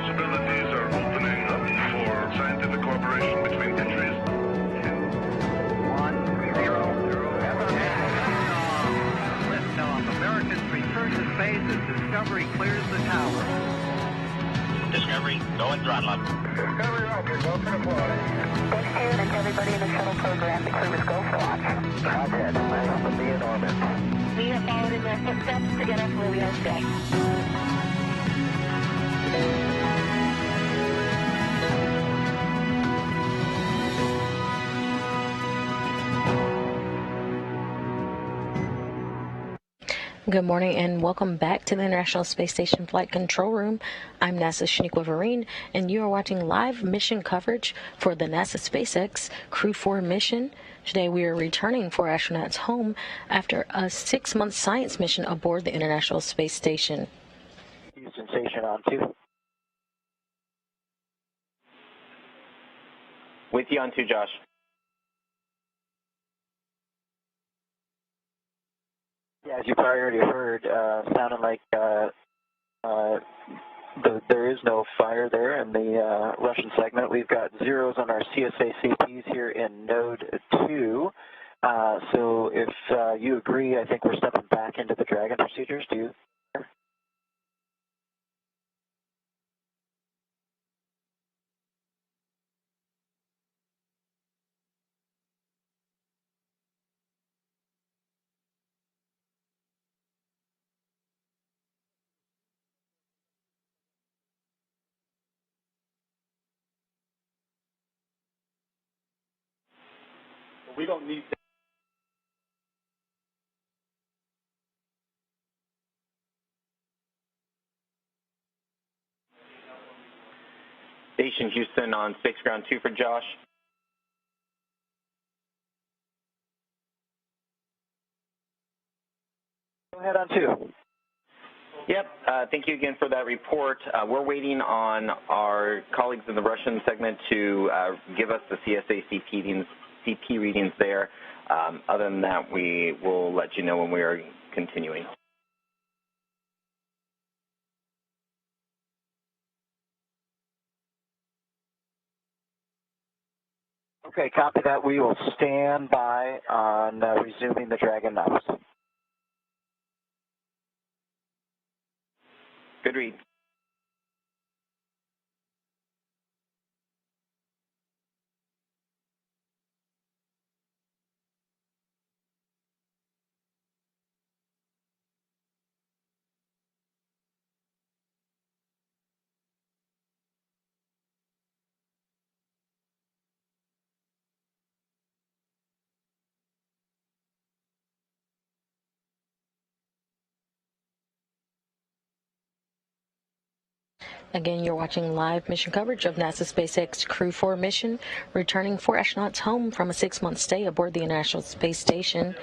possibilities are opening up for scientific cooperation between countries. 1-0. Liftoff. Americans return to space as Discovery clears the tower. Discovery, go and throttle up. Discovery rocket, go for deploy. Thanks, Karen, and to everybody in the shuttle program. The crew is go for launch. Roger. Nice to be in orbit. We have followed in their footsteps to get us where we are today. Good morning and welcome back to the International Space Station Flight Control Room. I'm NASA's Shaniqua Vereen, and you are watching live mission coverage for the NASA SpaceX Crew-4 mission. Today we are returning 4 astronauts home after a 6-month science mission aboard the International Space Station. Houston Station on 2. With you on 2, Josh. Yeah, as you probably already heard, sounded like there is no fire there in the Russian segment. We've got zeros on our CSA CPs here in node 2. So if you agree, I think we're stepping back into the Dragon procedures. Do you? We don't need to. Station Houston on Space Ground 2 for Josh. Go ahead on 2. Yep, thank you again for that report. We're waiting on our colleagues in the Russian segment to give us the CSA CP readings there. Other than that, we will let you know when we are continuing. Okay, copy that. We will stand by on resuming the Dragon novice. Good read. Again, you're watching live mission coverage of NASA SpaceX Crew-4 mission, returning 4 astronauts home from a 6-month stay aboard the International Space Station.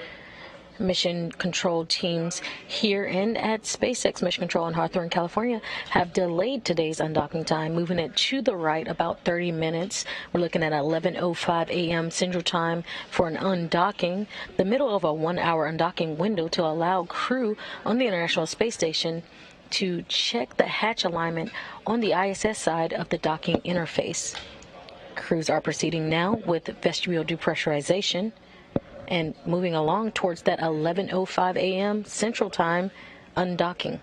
Mission control teams here and at SpaceX Mission Control in Hawthorne, California, have delayed today's undocking time, moving it to the right about 30 minutes. We're looking at 11:05 a.m. Central Time for an undocking, the middle of a 1-hour undocking window to allow crew on the International Space Station to check the hatch alignment on the ISS side of the docking interface. Crews are proceeding now with vestibule depressurization and moving along towards that 11:05 a.m. Central Time undocking.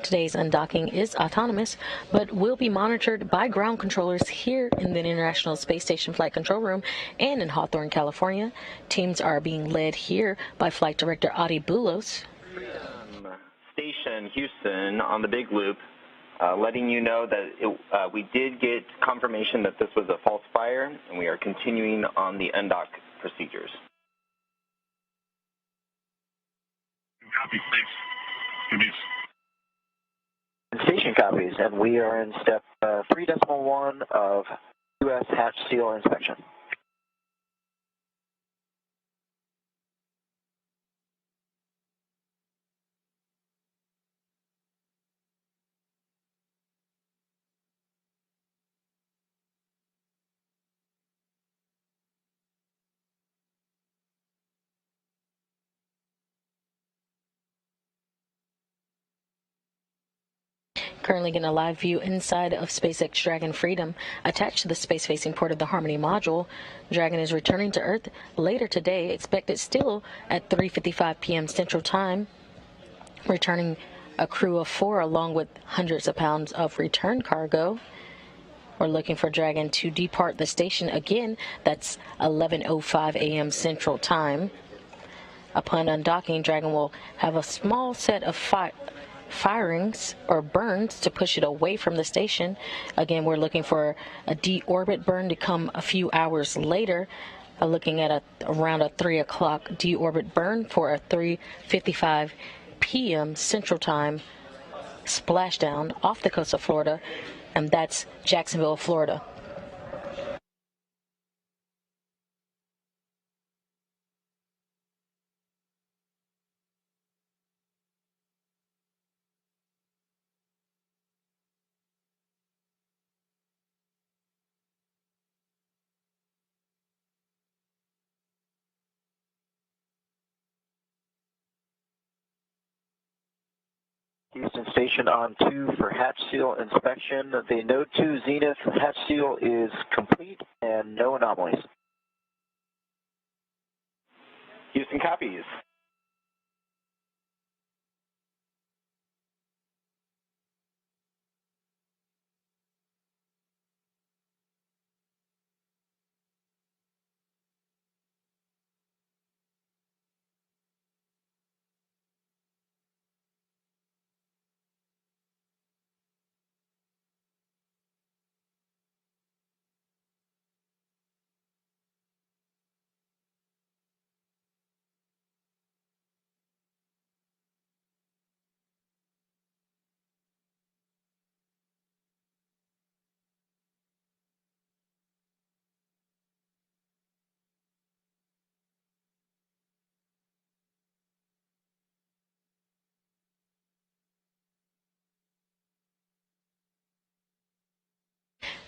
Today's undocking is autonomous, but will be monitored by ground controllers here in the International Space Station Flight Control Room and in Hawthorne, California. Teams are being led here by Flight Director Adi Boulos. Station Houston on the big loop, letting you know that we did get confirmation that this was a false fire, and we are continuing on the undock procedures. Copy, thanks. Good news. Station copies, and we are in step 3.1 of U.S. hatch seal inspection. Currently getting a live view inside of SpaceX Dragon Freedom attached to the space-facing port of the Harmony module. Dragon is returning to Earth later today, expected still at 3:55 p.m. Central Time, returning a crew of 4 along with hundreds of pounds of return cargo. We're looking for Dragon to depart the station again. That's 11:05 a.m. Central Time. Upon undocking, Dragon will have a small set of firings or burns to push it away from the station. Again, we're looking for a deorbit burn to come a few hours later. Looking at around a 3 o'clock deorbit burn for a 3:55 p.m. Central Time splashdown off the coast of Florida, and that's Jacksonville, Florida. Houston Station on 2 for hatch seal inspection. The Node 2 Zenith hatch seal is complete and no anomalies. Houston copies.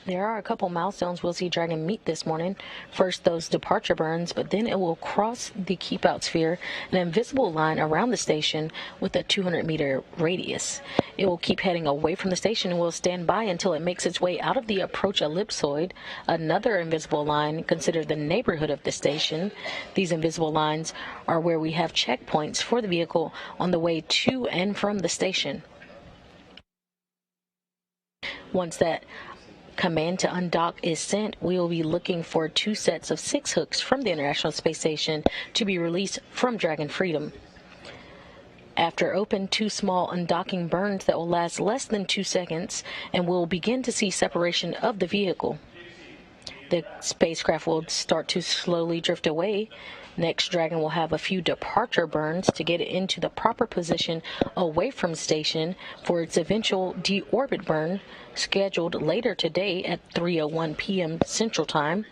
There are a couple milestones we'll see Dragon meet this morning. First, those departure burns, but then it will cross the keep-out sphere, an invisible line around the station with a 200-meter radius. It will keep heading away from the station and will stand by until it makes its way out of the approach ellipsoid, another invisible line considered the neighborhood of the station. These invisible lines are where we have checkpoints for the vehicle on the way to and from the station. Once that command to undock is sent, we will be looking for 2 sets of 6 hooks from the International Space Station to be released from Dragon Freedom. After open, 2 small undocking burns that will last less than 2 seconds, and we'll begin to see separation of the vehicle. The spacecraft will start to slowly drift away. Next, Dragon will have a few departure burns to get it into the proper position away from station for its eventual deorbit burn, scheduled later today at 3:01 p.m. Central Time.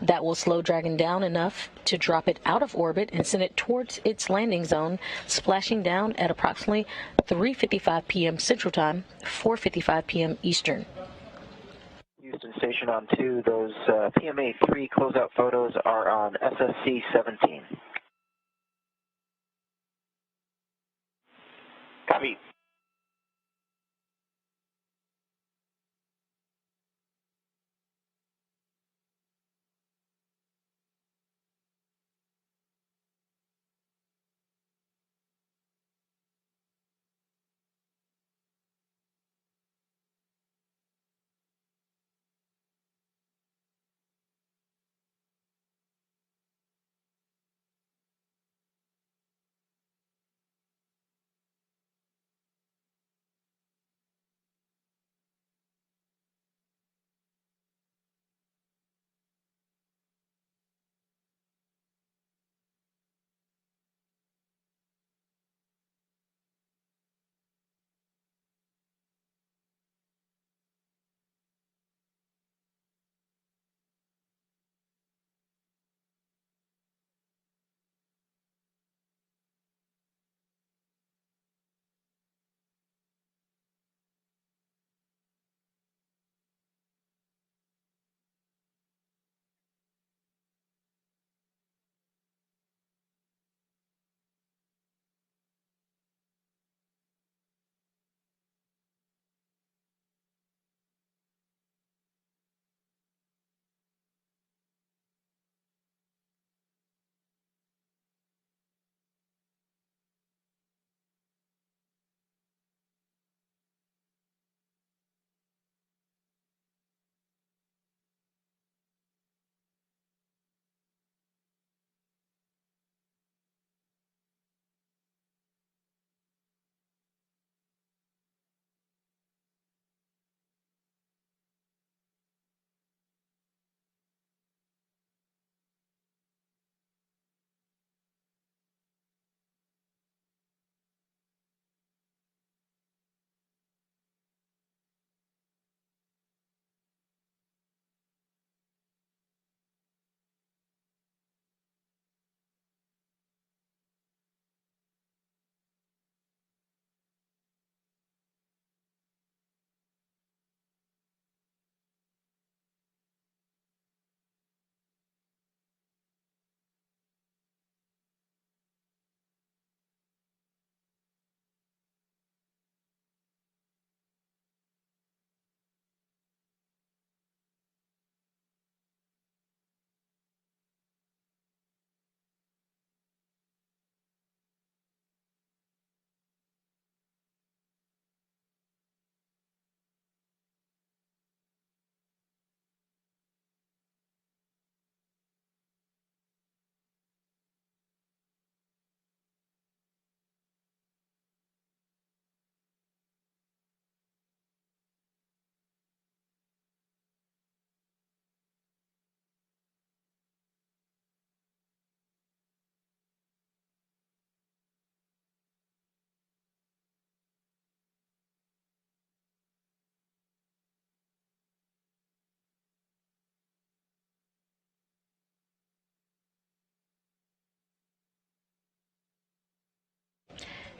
That will slow Dragon down enough to drop it out of orbit and send it towards its landing zone, splashing down at approximately 3:55 p.m. Central Time, 4:55 p.m. Eastern. Houston Station on 2, those PMA 3 closeout photos are on SSC 17. Copy.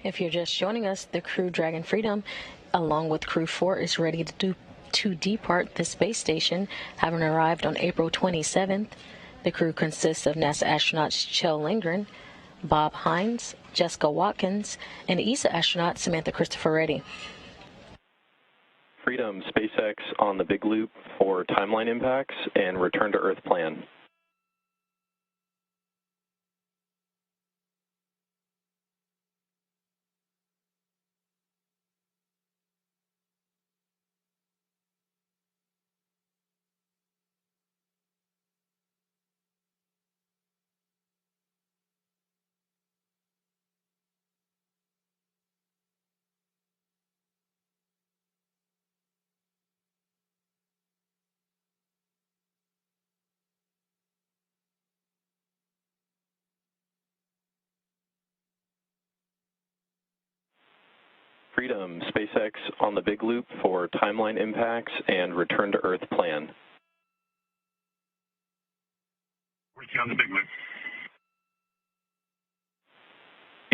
If you're just joining us, the Crew Dragon Freedom, along with Crew-4, is ready to depart the space station, having arrived on April 27th. The crew consists of NASA astronauts Kjell Lindgren, Bob Hines, Jessica Watkins, and ESA astronaut Samantha Christopher Reddy. Freedom, SpaceX on the big loop for timeline impacts and return to Earth plan. Freedom, SpaceX on the big loop for timeline impacts and return to Earth plan. Working on the big loop.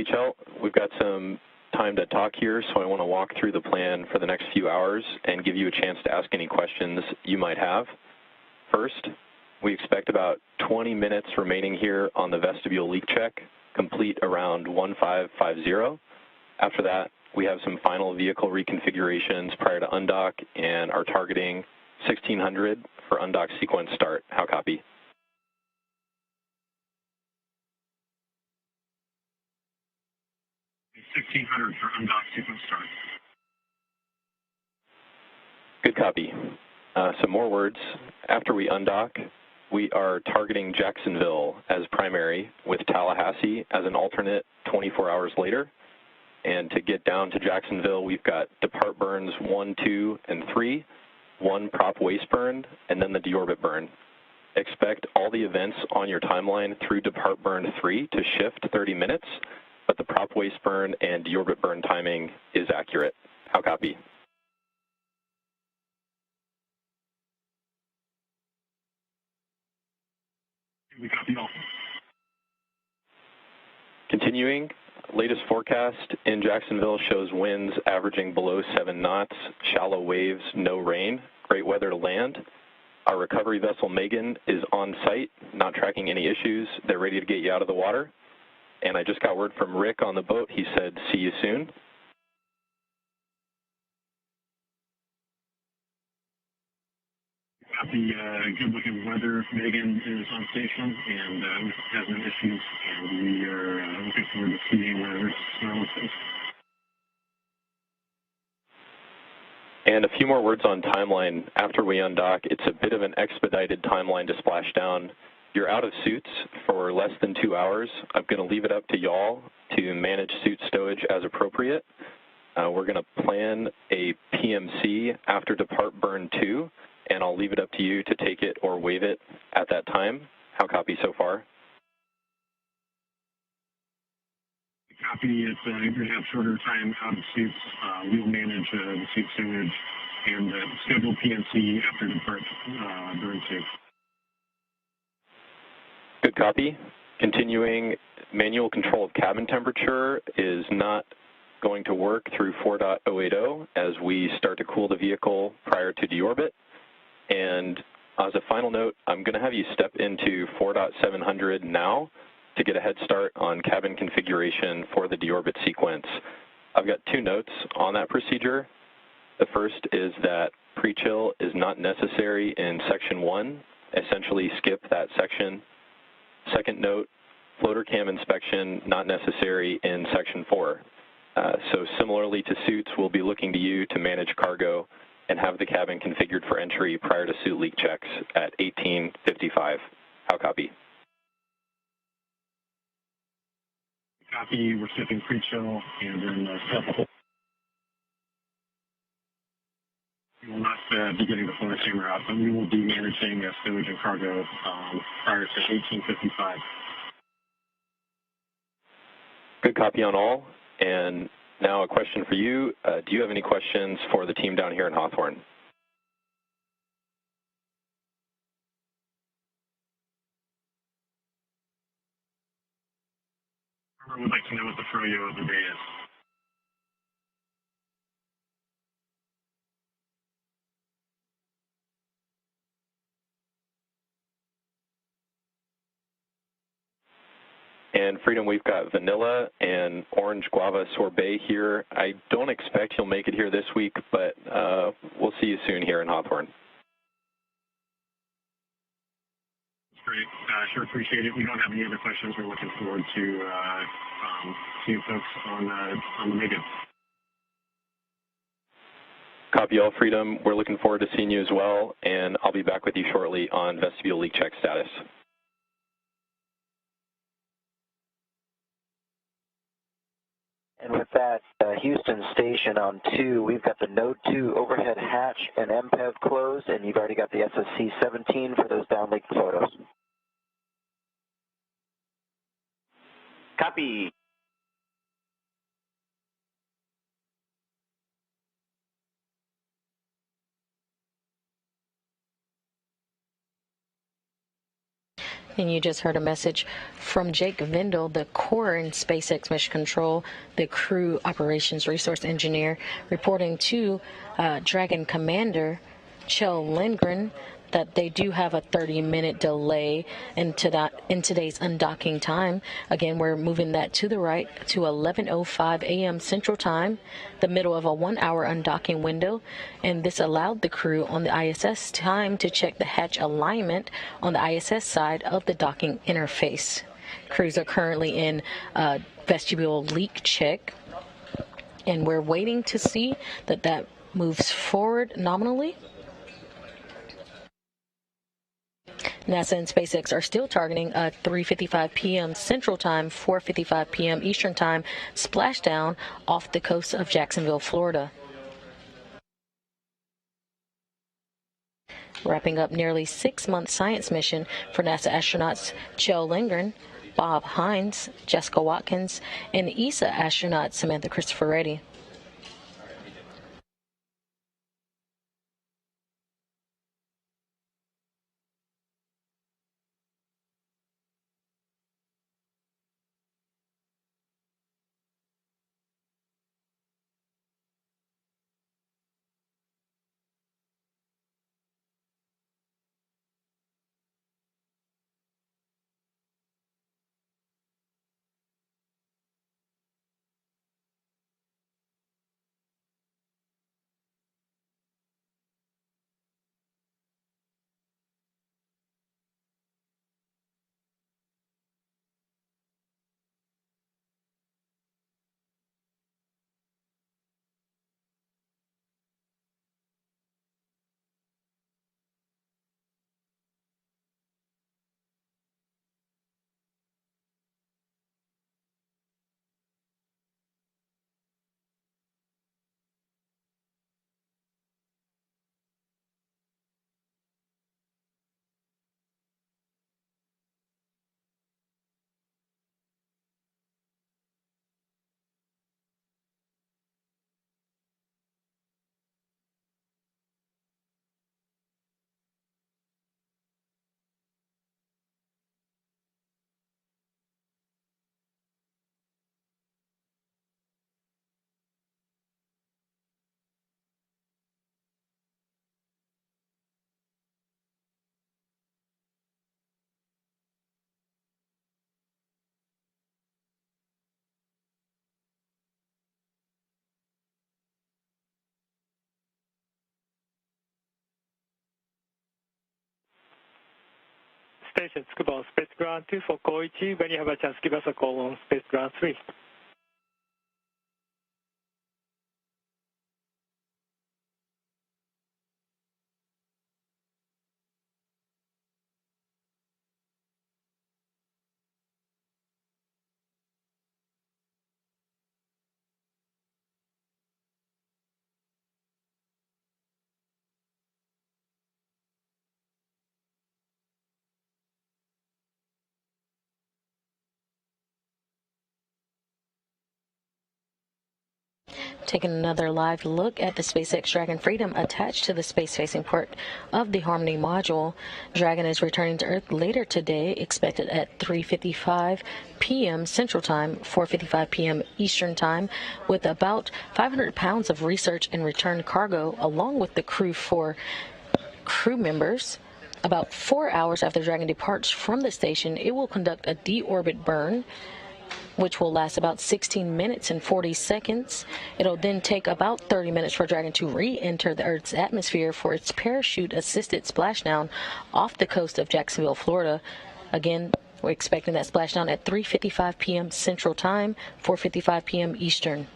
Kjell, we've got some time to talk here, so I want to walk through the plan for the next few hours and give you a chance to ask any questions you might have. First, we expect about 20 minutes remaining here on the vestibule leak check, complete around 1550. After that, we have some final vehicle reconfigurations prior to undock and are targeting 1600 for undock sequence start. How copy? $1,600 for undock sequence start. Good copy. Some more words. After we undock, we are targeting Jacksonville as primary with Tallahassee as an alternate 24 hours later. And to get down to Jacksonville, we've got depart burns 1, 2, and 3, 1 prop waste burn, and then the deorbit burn. Expect all the events on your timeline through depart burn 3 to shift 30 minutes, but the prop waste burn and deorbit burn timing is accurate. How copy? We copy all. Continuing, latest forecast in Jacksonville shows winds averaging below 7 knots, shallow waves, no rain, great weather to land. Our recovery vessel Megan is on site, not tracking any issues. They're ready to get you out of the water. And I just got word from Rick on the boat. He said, see you soon. Got the good-looking weather. Megan is on station and has no issues, and we are looking forward to seeing her snow. And a few more words on timeline. After we undock, it's a bit of an expedited timeline to splash down. You're out of suits for less than 2 hours. I'm going to leave it up to y'all to manage suit stowage as appropriate. We're going to plan a PMC after depart burn 2, and I'll leave it up to you to take it or waive it at that time. How copy so far? Copy. It's you're going to have shorter time out of suits. We'll manage the suit stowage and schedule PMC after depart burn 2. Good copy. Continuing, manual control of cabin temperature is not going to work through 4.080 as we start to cool the vehicle prior to deorbit. And as a final note, I'm going to have you step into 4.700 now to get a head start on cabin configuration for the deorbit sequence. I've got 2 notes on that procedure. The first is that pre-chill is not necessary in section 1. Essentially skip that section. Second note, floater cam inspection not necessary in section 4. So similarly to suits, we'll be looking to you to manage cargo and have the cabin configured for entry prior to suit leak checks at 1855. How copy? Copy. We're skipping pre-chill and then step. We will not be getting the floater camera out, but we will be managing stowage and cargo prior to 1855. Good copy on all. And now a question for you. Do you have any questions for the team down here in Hawthorne? I would like to know what the froyo of the day is. And Freedom, we've got vanilla and orange guava sorbet here. I don't expect you'll make it here this week, but we'll see you soon here in Hawthorne. Great. Sure appreciate it. We don't have any other questions. We're looking forward to seeing folks on the Megan. Copy all, Freedom. We're looking forward to seeing you as well, and I'll be back with you shortly on vestibule leak check status. And with that, Houston Station on 2, we've got the Node 2 overhead hatch and MPEV closed, and you've already got the SSC-17 for those downlink photos. Copy. And you just heard a message from Jake Vendel, the core in SpaceX Mission Control, the Crew Operations Resource Engineer, reporting to Dragon Commander Kjell Lindgren that they do have a 30-minute delay in today's undocking time. Again, we're moving that to the right to 11:05 a.m. Central Time, the middle of a 1-hour undocking window, and this allowed the crew on the ISS time to check the hatch alignment on the ISS side of the docking interface. Crews are currently in vestibule leak check, and we're waiting to see that moves forward nominally. NASA and SpaceX are still targeting a 3:55 p.m. Central Time, 4:55 p.m. Eastern Time splashdown off the coast of Jacksonville, Florida. Wrapping up nearly 6-month science mission for NASA astronauts Kjell Lindgren, Bob Hines, Jessica Watkins, and ESA astronaut Samantha Christopher Reddy. Station Tsukuba on Space Ground 2 for Koichi. When you have a chance, give us a call on Space Ground 3. Taking another live look at the SpaceX Dragon Freedom attached to the space-facing port of the Harmony module. Dragon is returning to Earth later today, expected at 3:55 p.m. Central Time, 4:55 p.m. Eastern Time, with about 500 pounds of research and return cargo, along with the Crew-4 crew members. About 4 hours after Dragon departs from the station, it will conduct a deorbit burn, which will last about 16 minutes and 40 seconds. It'll then take about 30 minutes for Dragon to re-enter the Earth's atmosphere for its parachute-assisted splashdown off the coast of Jacksonville, Florida. Again, we're expecting that splashdown at 3:55 p.m. Central Time, 4:55 p.m. Eastern.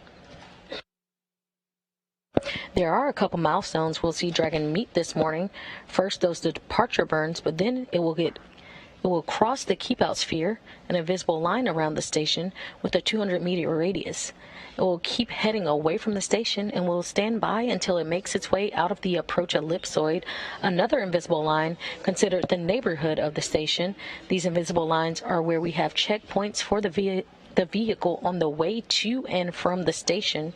There are a couple milestones we'll see Dragon meet this morning. First, those departure burns, but then it will cross the keep-out sphere, an invisible line around the station with a 200-meter radius. It will keep heading away from the station and will stand by until it makes its way out of the approach ellipsoid, another invisible line considered the neighborhood of the station. These invisible lines are where we have checkpoints for the vehicle on the way to and from the station.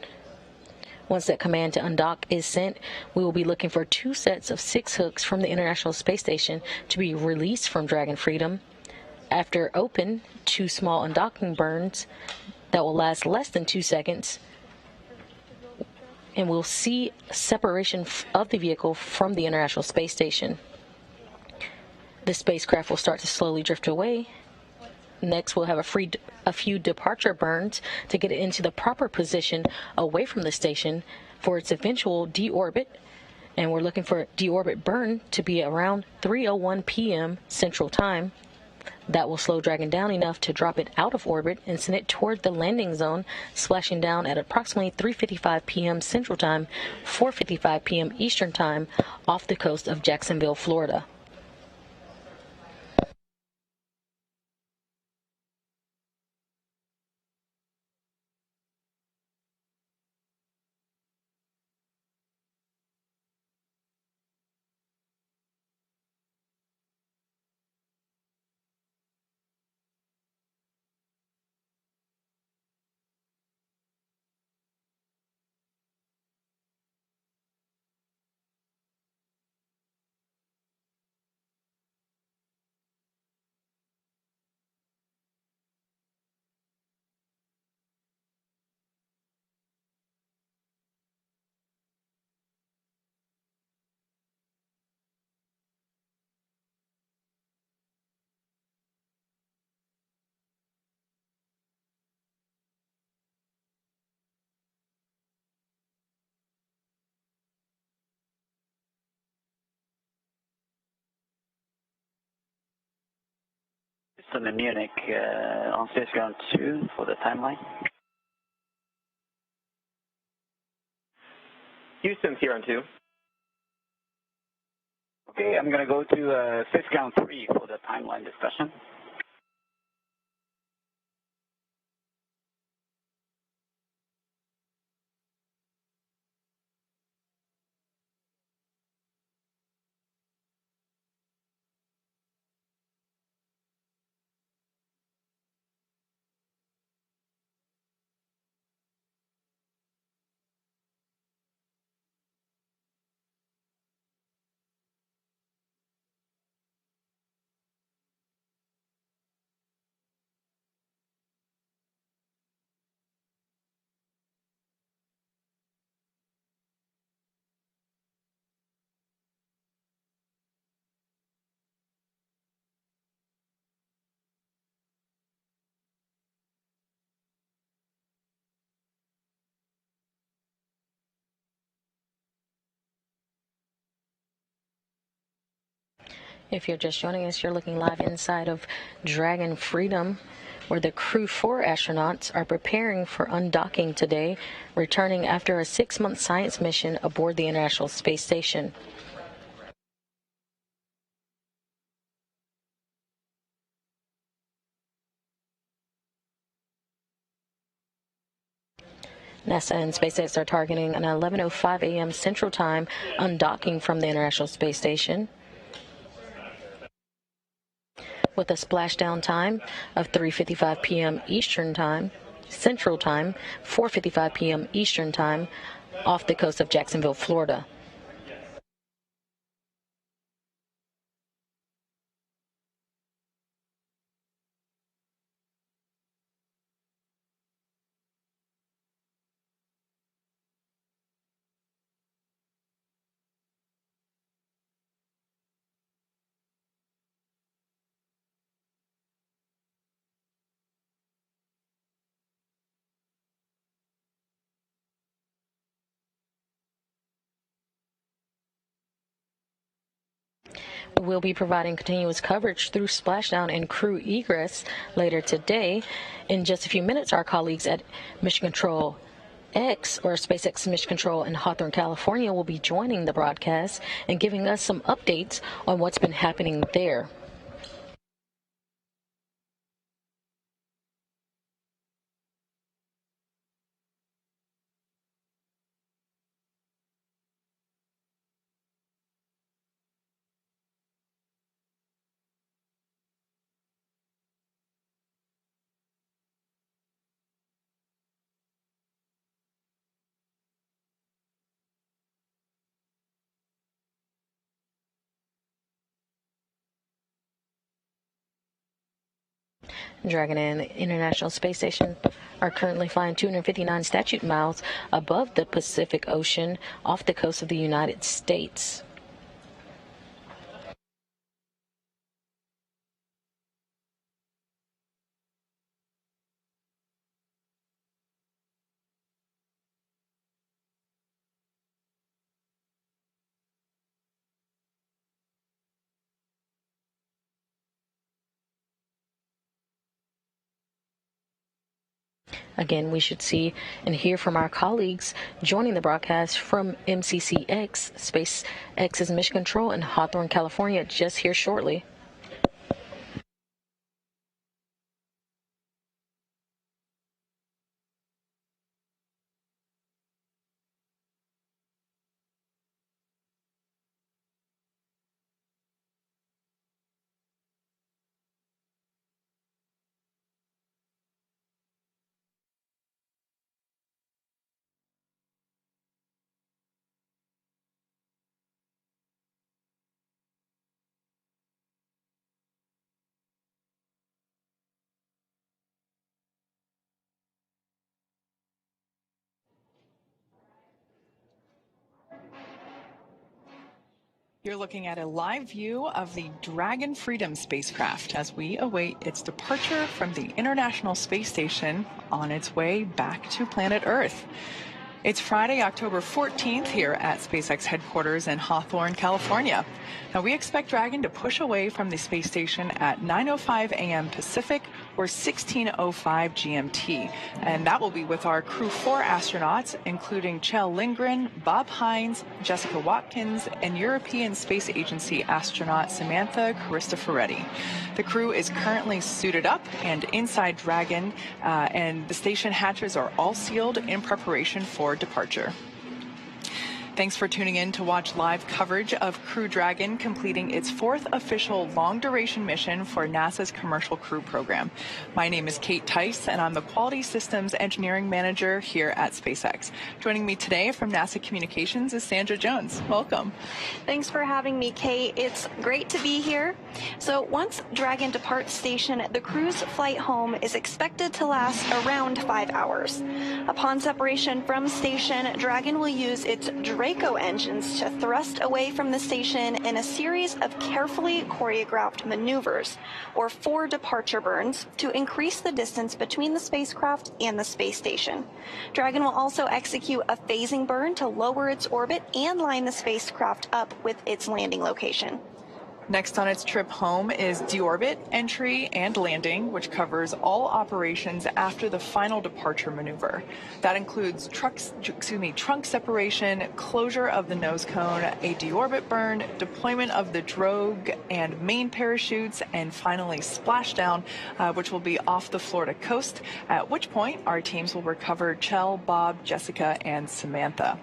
Once that command to undock is sent, we will be looking for 2 sets of 6 hooks from the International Space Station to be released from Dragon Freedom. After open, 2 small undocking burns that will last less than 2 seconds, and we'll see separation of the vehicle from the International Space Station. The spacecraft will start to slowly drift away. Next, we'll have a few departure burns to get it into the proper position away from the station for its eventual deorbit. And we're looking for deorbit burn to be around 3:01 p.m. Central Time. That will slow Dragon down enough to drop it out of orbit and send it toward the landing zone, splashing down at approximately 3:55 p.m. Central Time, 4:55 p.m. Eastern Time, off the coast of Jacksonville, Florida. Houston and Munich on space ground 2 for the timeline. Houston's here on 2. Okay, I'm going to go to space ground 3 for the timeline discussion. If you're just joining us, you're looking live inside of Dragon Freedom, where the Crew-4 astronauts are preparing for undocking today, returning after a 6-month science mission aboard the International Space Station. NASA and SpaceX are targeting an 11:05 a.m. Central Time undocking from the International Space Station, with a splashdown time of 3:55 p.m. Eastern Time, Central Time, 4:55 p.m. Eastern Time, off the coast of Jacksonville, Florida. We'll be providing continuous coverage through splashdown and crew egress later today. In just a few minutes, our colleagues at Mission Control X, or SpaceX Mission Control in Hawthorne, California, will be joining the broadcast and giving us some updates on what's been happening there. Dragon and the International Space Station are currently flying 259 statute miles above the Pacific Ocean off the coast of the United States. Again, we should see and hear from our colleagues joining the broadcast from MCCX, SpaceX's Mission Control in Hawthorne, California, just here shortly. You're looking at a live view of the Dragon Freedom spacecraft as we await its departure from the International Space Station on its way back to planet Earth. It's Friday, October 14th here at SpaceX headquarters in Hawthorne, California. Now, we expect Dragon to push away from the space station at 9:05 a.m. Pacific or 16:05 GMT. And that will be with our Crew-4 astronauts, including Kjell Lindgren, Bob Hines, Jessica Watkins, and European Space Agency astronaut Samantha Cristoforetti. The crew is currently suited up and inside Dragon, and the station hatches are all sealed in preparation for departure. Thanks for tuning in to watch live coverage of Crew Dragon completing its 4th official long-duration mission for NASA's Commercial Crew Program. My name is Kate Tice, and I'm the Quality Systems Engineering Manager here at SpaceX. Joining me today from NASA Communications is Sandra Jones. Welcome. Thanks for having me, Kate. It's great to be here. So once Dragon departs station, the crew's flight home is expected to last around 5 hours. Upon separation from station, Dragon will use its Draco engines to thrust away from the station in a series of carefully choreographed maneuvers, or 4 departure burns, to increase the distance between the spacecraft and the space station. Dragon will also execute a phasing burn to lower its orbit and line the spacecraft up with its landing location. Next on its trip home is deorbit, entry, and landing, which covers all operations after the final departure maneuver. That includes trunk separation, closure of the nose cone, a deorbit burn, deployment of the drogue and main parachutes, and finally splashdown, which will be off the Florida coast, at which point our teams will recover Kjell, Bob, Jessica, and Samantha.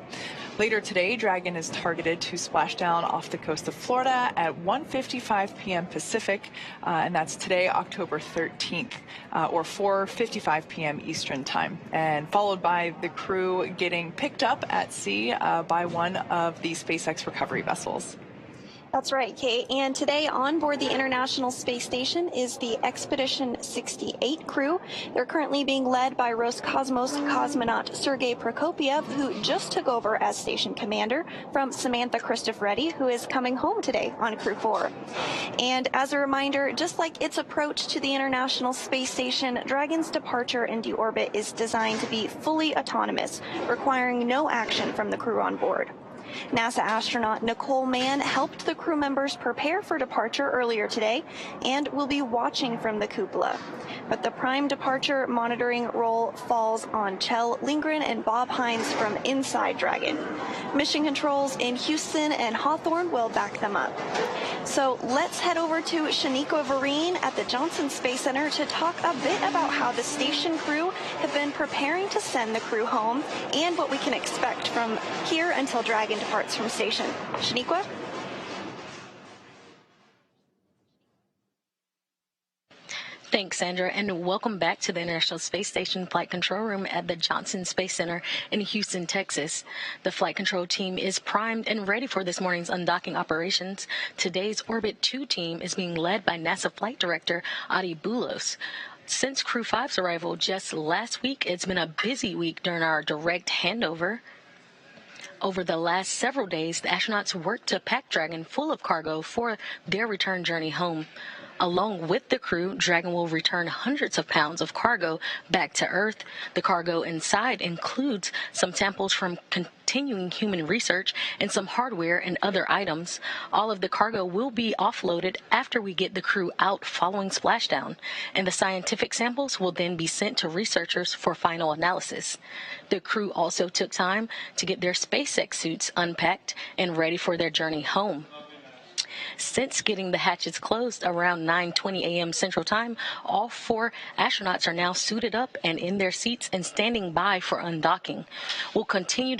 Later today, Dragon is targeted to splash down off the coast of Florida at 1:55 p.m. Pacific, and that's today, October 13th, or 4:55 p.m. Eastern Time, and followed by the crew getting picked up at sea by one of the SpaceX recovery vessels. That's right, Kate. And today on board the International Space Station is the Expedition 68 crew. They're currently being led by Roscosmos cosmonaut Sergei Prokopyev, who just took over as station commander from Samantha Cristoforetti, who is coming home today on Crew-4. And as a reminder, just like its approach to the International Space Station, Dragon's departure and deorbit is designed to be fully autonomous, requiring no action from the crew on board. NASA astronaut Nicole Mann helped the crew members prepare for departure earlier today and will be watching from the cupola. But the prime departure monitoring role falls on Kjell Lindgren and Bob Hines from inside Dragon. Mission controls in Houston and Hawthorne will back them up. So let's head over to Shaniqua Vereen at the Johnson Space Center to talk a bit about how the station crew have been preparing to send the crew home and what we can expect from here until Dragon departs from station. Shaniqua? Thanks, Sandra, and welcome back to the International Space Station Flight Control Room at the Johnson Space Center in Houston, Texas. The flight control team is primed and ready for this morning's undocking operations. Today's Orbit 2 team is being led by NASA Flight Director Adi Boulos. Since Crew-5's arrival just last week, it's been a busy week during our direct handover. Over the last several days, the astronauts worked to pack Dragon full of cargo for their return journey home. Along with the crew, Dragon will return hundreds of pounds of cargo back to Earth. The cargo inside includes some samples from continuing human research and some hardware and other items. All of the cargo will be offloaded after we get the crew out following splashdown, and the scientific samples will then be sent to researchers for final analysis. The crew also took time to get their SpaceX suits unpacked and ready for their journey home. Since getting the hatches closed around 9:20 a.m. Central Time, all 4 astronauts are now suited up and in their seats and standing by for undocking. We'll continue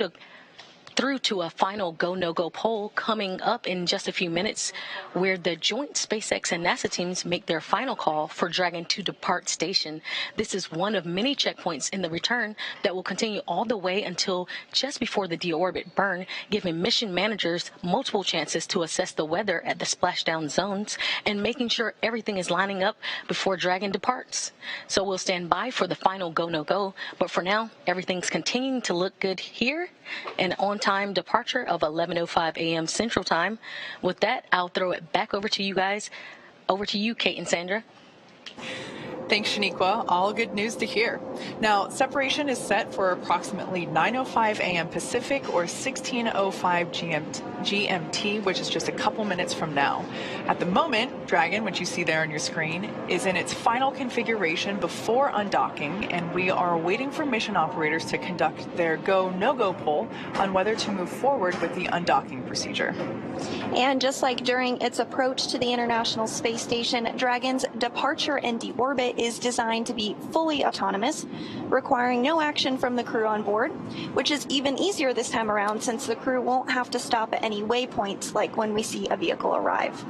through to a final go, no-go poll coming up in just a few minutes, where the joint SpaceX and NASA teams make their final call for Dragon to depart station. This is one of many checkpoints in the return that will continue all the way until just before the deorbit burn, giving mission managers multiple chances to assess the weather at the splashdown zones and making sure everything is lining up before Dragon departs. So we'll stand by for the final go, no-go, but for now, everything's continuing to look good here. An on-time departure of 11:05 a.m. Central Time. With that, I'll throw it back over to you guys. Over to you, Kate and Sandra. Thanks, Shaniqua. All good news to hear. Now, separation is set for approximately 9:05 a.m. Pacific or 16:05 GMT, which is just a couple minutes from now. At the moment, Dragon, which you see there on your screen, is in its final configuration before undocking, and we are waiting for mission operators to conduct their go, no-go poll on whether to move forward with the undocking procedure. And just like during its approach to the International Space Station, Dragon's departure and deorbit is designed to be fully autonomous, requiring no action from the crew on board, which is even easier this time around since the crew won't have to stop at any waypoints like when we see a vehicle arrive.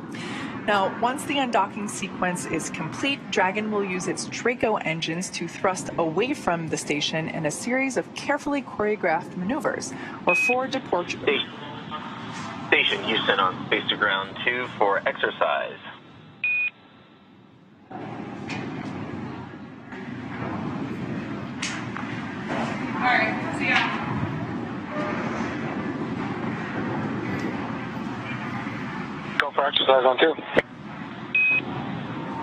Now, once the undocking sequence is complete, Dragon will use its Draco engines to thrust away from the station in a series of carefully choreographed maneuvers, or for departure. Station Houston on Space to Ground 2 for exercise. All right, see ya. Go for exercise on 2.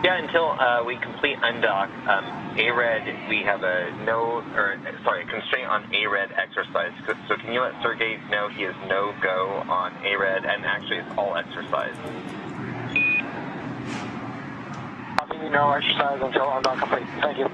Yeah, until we complete undock, ARED, we have a constraint on ARED exercise. So can you let Sergey know he is no-go on ARED, and actually it's all exercise? Copy, no exercise until undock complete. Thank you.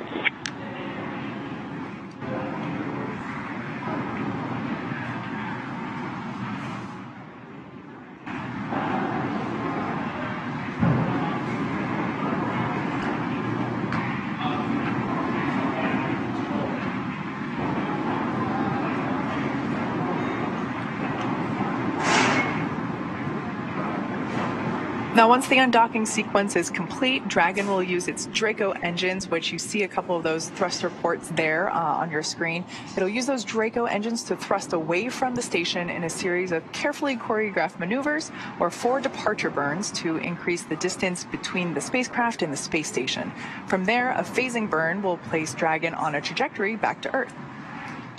Now, once the undocking sequence is complete, Dragon will use its Draco engines, which you see a couple of those thruster ports there on your screen. It'll use those Draco engines to thrust away from the station in a series of carefully choreographed maneuvers or 4 departure burns to increase the distance between the spacecraft and the space station. From there, a phasing burn will place Dragon on a trajectory back to Earth.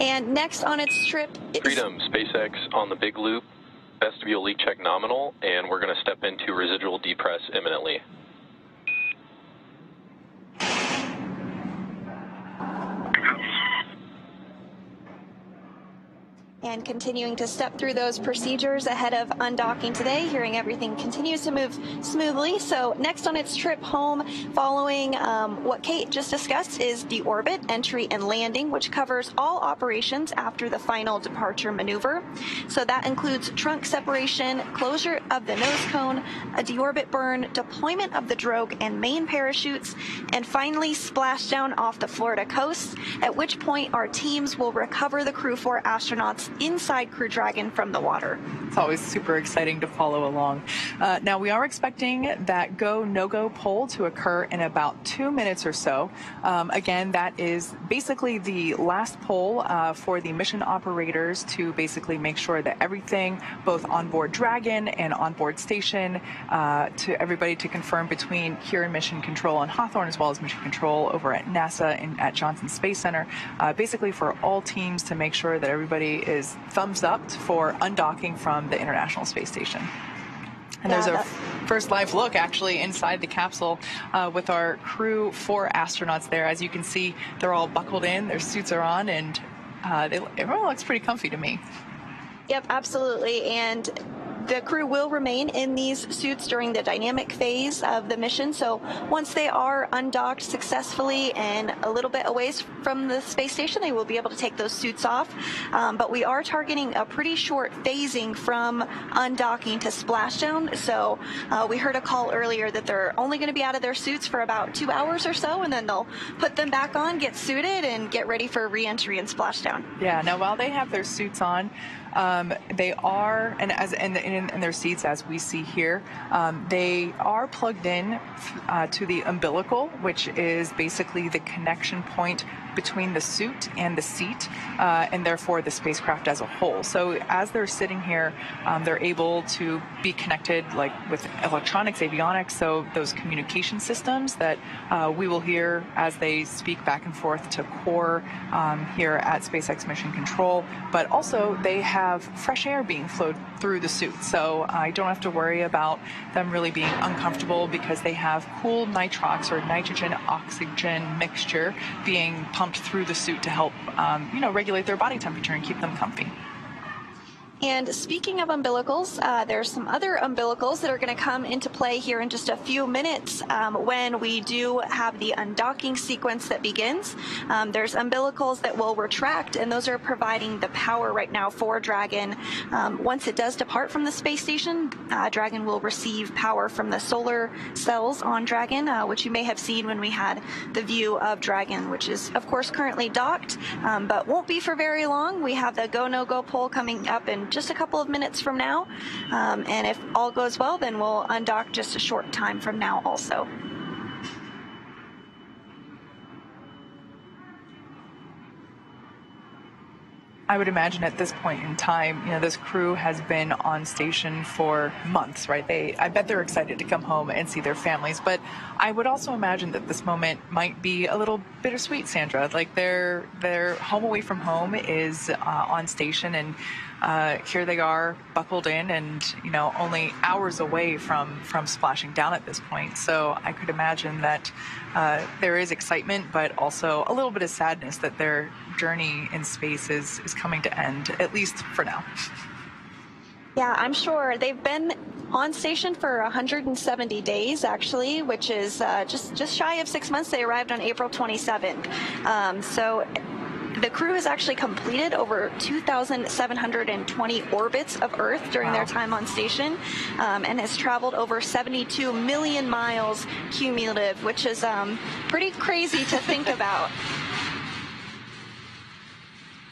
And next on its trip is Freedom, SpaceX on the big loop. Vestibule leak check nominal, and we're going to step into residual depress imminently. and continuing to step through those procedures ahead of undocking today, hearing everything continues to move smoothly. So next on its trip home, following what Kate just discussed, is deorbit, entry, and landing, which covers all operations after the final departure maneuver. So that includes trunk separation, closure of the nose cone, a deorbit burn, deployment of the drogue and main parachutes, and finally splashdown off the Florida coast, at which point our teams will recover the Crew-4 astronauts inside Crew Dragon from the water. It's always super exciting to follow along. Now, we are expecting that go, no-go poll to occur in about 2 minutes or so. Again, that is basically the last poll for the mission operators to basically make sure that everything, both on board Dragon and on board station, to everybody to confirm between here in Mission Control and Hawthorne, as well as Mission Control over at NASA and at Johnson Space Center, basically for all teams to make sure that everybody is thumbs up for undocking from the International Space Station. And there's a first live look, actually, inside the capsule with our Crew-4 astronauts there. As you can see, they're all buckled in, their suits are on, and everyone looks pretty comfy to me. Yep, absolutely. And the crew will remain in these suits during the dynamic phase of the mission. So once they are undocked successfully and a little bit away from the space station, they will be able to take those suits off. But we are targeting a pretty short phasing from undocking to splashdown. So we heard a call earlier that they're only going to be out of their suits for about 2 hours or so, and then they'll put them back on, get suited, and get ready for re-entry and splashdown. Yeah, now while they have their suits on, they are, and as in their seats, as we see here, they are plugged in to the umbilical, which is basically the connection point between the suit and the seat, and therefore the spacecraft as a whole. So as they're sitting here, they're able to be connected like with electronics, avionics, so those communication systems that we will hear as they speak back and forth to core here at SpaceX Mission Control. But also they have fresh air being flowed through the suit, so I don't have to worry about them really being uncomfortable because they have cool nitrox or nitrogen oxygen mixture being pumped through the suit to help regulate their body temperature and keep them comfy. And speaking of umbilicals, there's some other umbilicals that are going to come into play here in just a few minutes when we do have the undocking sequence that begins. There's umbilicals that will retract, and those are providing the power right now for Dragon. Once it does depart from the space station, Dragon will receive power from the solar cells on Dragon, which you may have seen when we had the view of Dragon, which is, of course, currently docked, but won't be for very long. We have the go, no-go poll coming up in just a couple of minutes from now, and if all goes well, then we'll undock just a short time from now also. I would imagine at this point in time, this crew has been on station for months, right? I bet they're excited to come home and see their families, but I would also imagine that this moment might be a little bittersweet, Sandra. Like their home away from home is on station, and here they are buckled in and, only hours away from splashing down at this point. So I could imagine that there is excitement, but also a little bit of sadness that their journey in space is coming to end, at least for now. Yeah, I'm sure. They've been on station for 170 days, actually, which is just shy of 6 months. They arrived on April 27th. So the crew has actually completed over 2,720 orbits of Earth during their time on station, and has traveled over 72 million miles cumulative, which is pretty crazy to think about.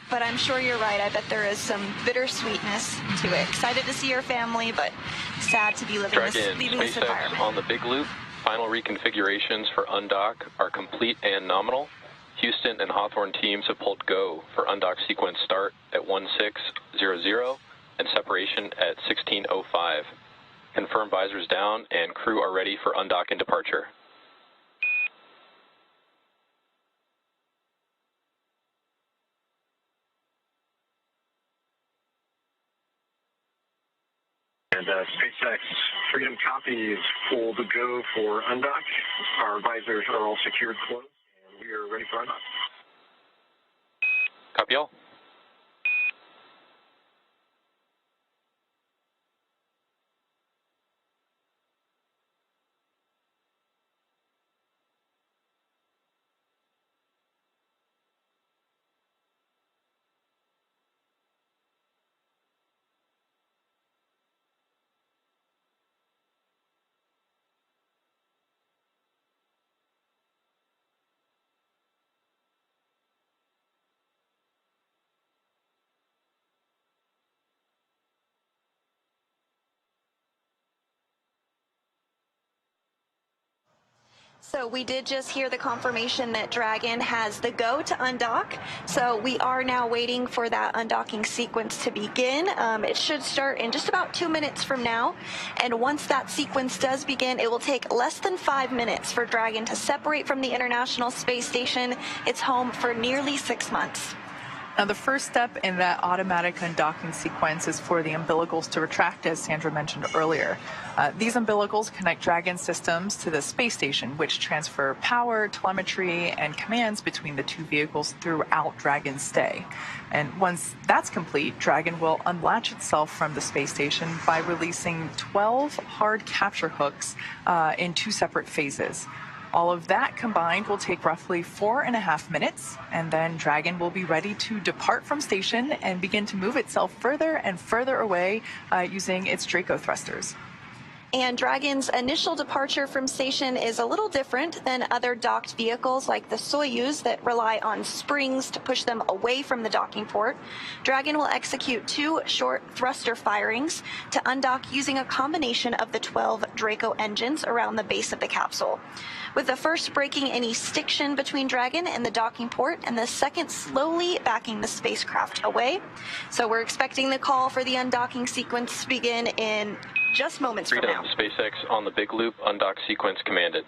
But I'm sure you're right. I bet there is some bittersweetness to it. Excited to see your family, but sad to be leaving this environment. On the big loop, final reconfigurations for undock are complete and nominal. Houston and Hawthorne teams have pulled go for undock sequence start at 1600 and separation at 1605. Confirm visors down and crew are ready for undock and departure. And SpaceX Freedom copies full to go for undock. Our visors are all secured closed, and we are ready for undock. Copy all. So we did just hear the confirmation that Dragon has the go to undock. So we are now waiting for that undocking sequence to begin. It should start in just about 2 minutes from now. And once that sequence does begin, it will take less than 5 minutes for Dragon to separate from the International Space Station. It's home for nearly 6 months. Now, the first step in that automatic undocking sequence is for the umbilicals to retract, as Sandra mentioned earlier. These umbilicals connect Dragon systems to the space station, which transfer power, telemetry, and commands between the two vehicles throughout Dragon's stay. And once that's complete, Dragon will unlatch itself from the space station by releasing 12 hard capture hooks in 2 separate phases. All of that combined will take roughly 4.5 minutes, and then Dragon will be ready to depart from station and begin to move itself further and further away using its Draco thrusters. And Dragon's initial departure from station is a little different than other docked vehicles like the Soyuz that rely on springs to push them away from the docking port. Dragon will execute 2 short thruster firings to undock using a combination of the 12 Draco engines around the base of the capsule, with the first breaking any stiction between Dragon and the docking port, and the second slowly backing the spacecraft away. So we're expecting the call for the undocking sequence to begin in just moments from now. SpaceX on the big loop, undock sequence commanded.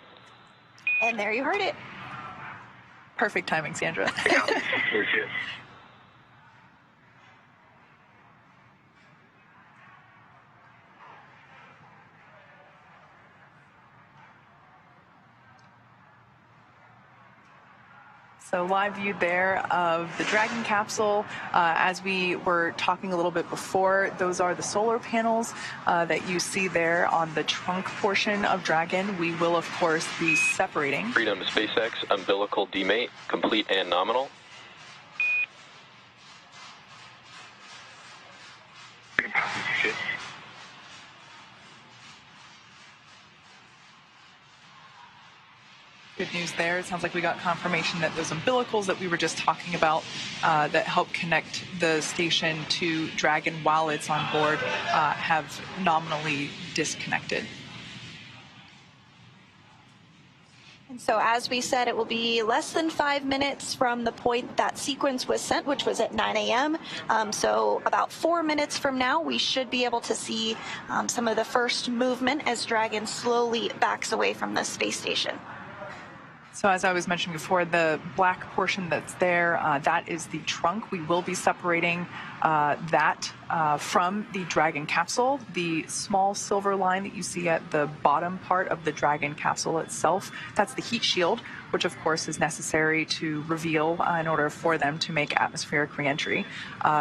And there you heard it. Perfect timing, Sandra. So live view there of the Dragon capsule. As we were talking a little bit before, those are the solar panels that you see there on the trunk portion of Dragon. We will, of course, be separating. Freedom SpaceX, umbilical demate, complete and nominal. Good news there. It sounds like we got confirmation that those umbilicals that we were just talking about that help connect the station to Dragon while it's on board have nominally disconnected. And so as we said, it will be less than 5 minutes from the point that sequence was sent, which was at 9 a.m. So about 4 minutes from now, we should be able to see some of the first movement as Dragon slowly backs away from the space station. So as I was mentioning before, the black portion that's there, that is the trunk. We will be separating that from the Dragon capsule. The small silver line that you see at the bottom part of the Dragon capsule itself, that's the heat shield, which of course is necessary to reveal in order for them to make atmospheric reentry.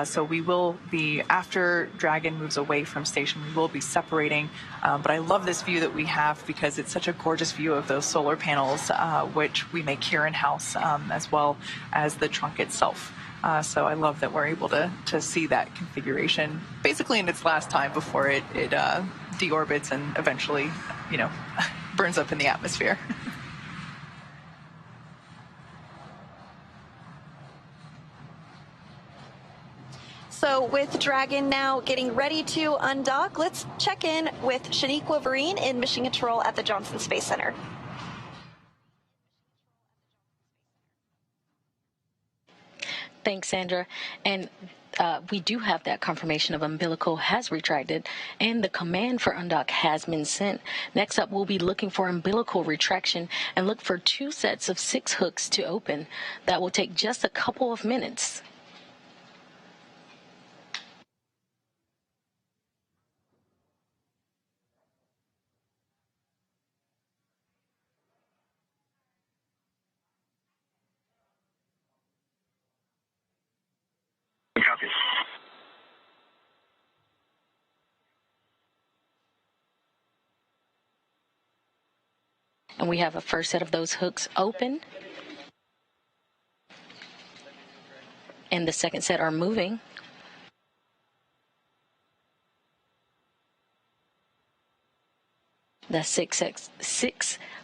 So we will be, after Dragon moves away from station, we will be separating. But I love this view that we have because it's such a gorgeous view of those solar panels, which we make here in-house, as well as the trunk itself. So I love that we're able to see that configuration basically in its last time before it deorbits and eventually, burns up in the atmosphere. So with Dragon now getting ready to undock, let's check in with Shaniqua Vereen in Mission Control at the Johnson Space Center. Thanks, Sandra. And we do have that confirmation of umbilical has retracted and the command for undock has been sent. Next up, we'll be looking for umbilical retraction and look for 2 sets of 6 hooks to open. That will take just a couple of minutes. Copy. And we have a first set of those hooks open. And the second set are moving. The 6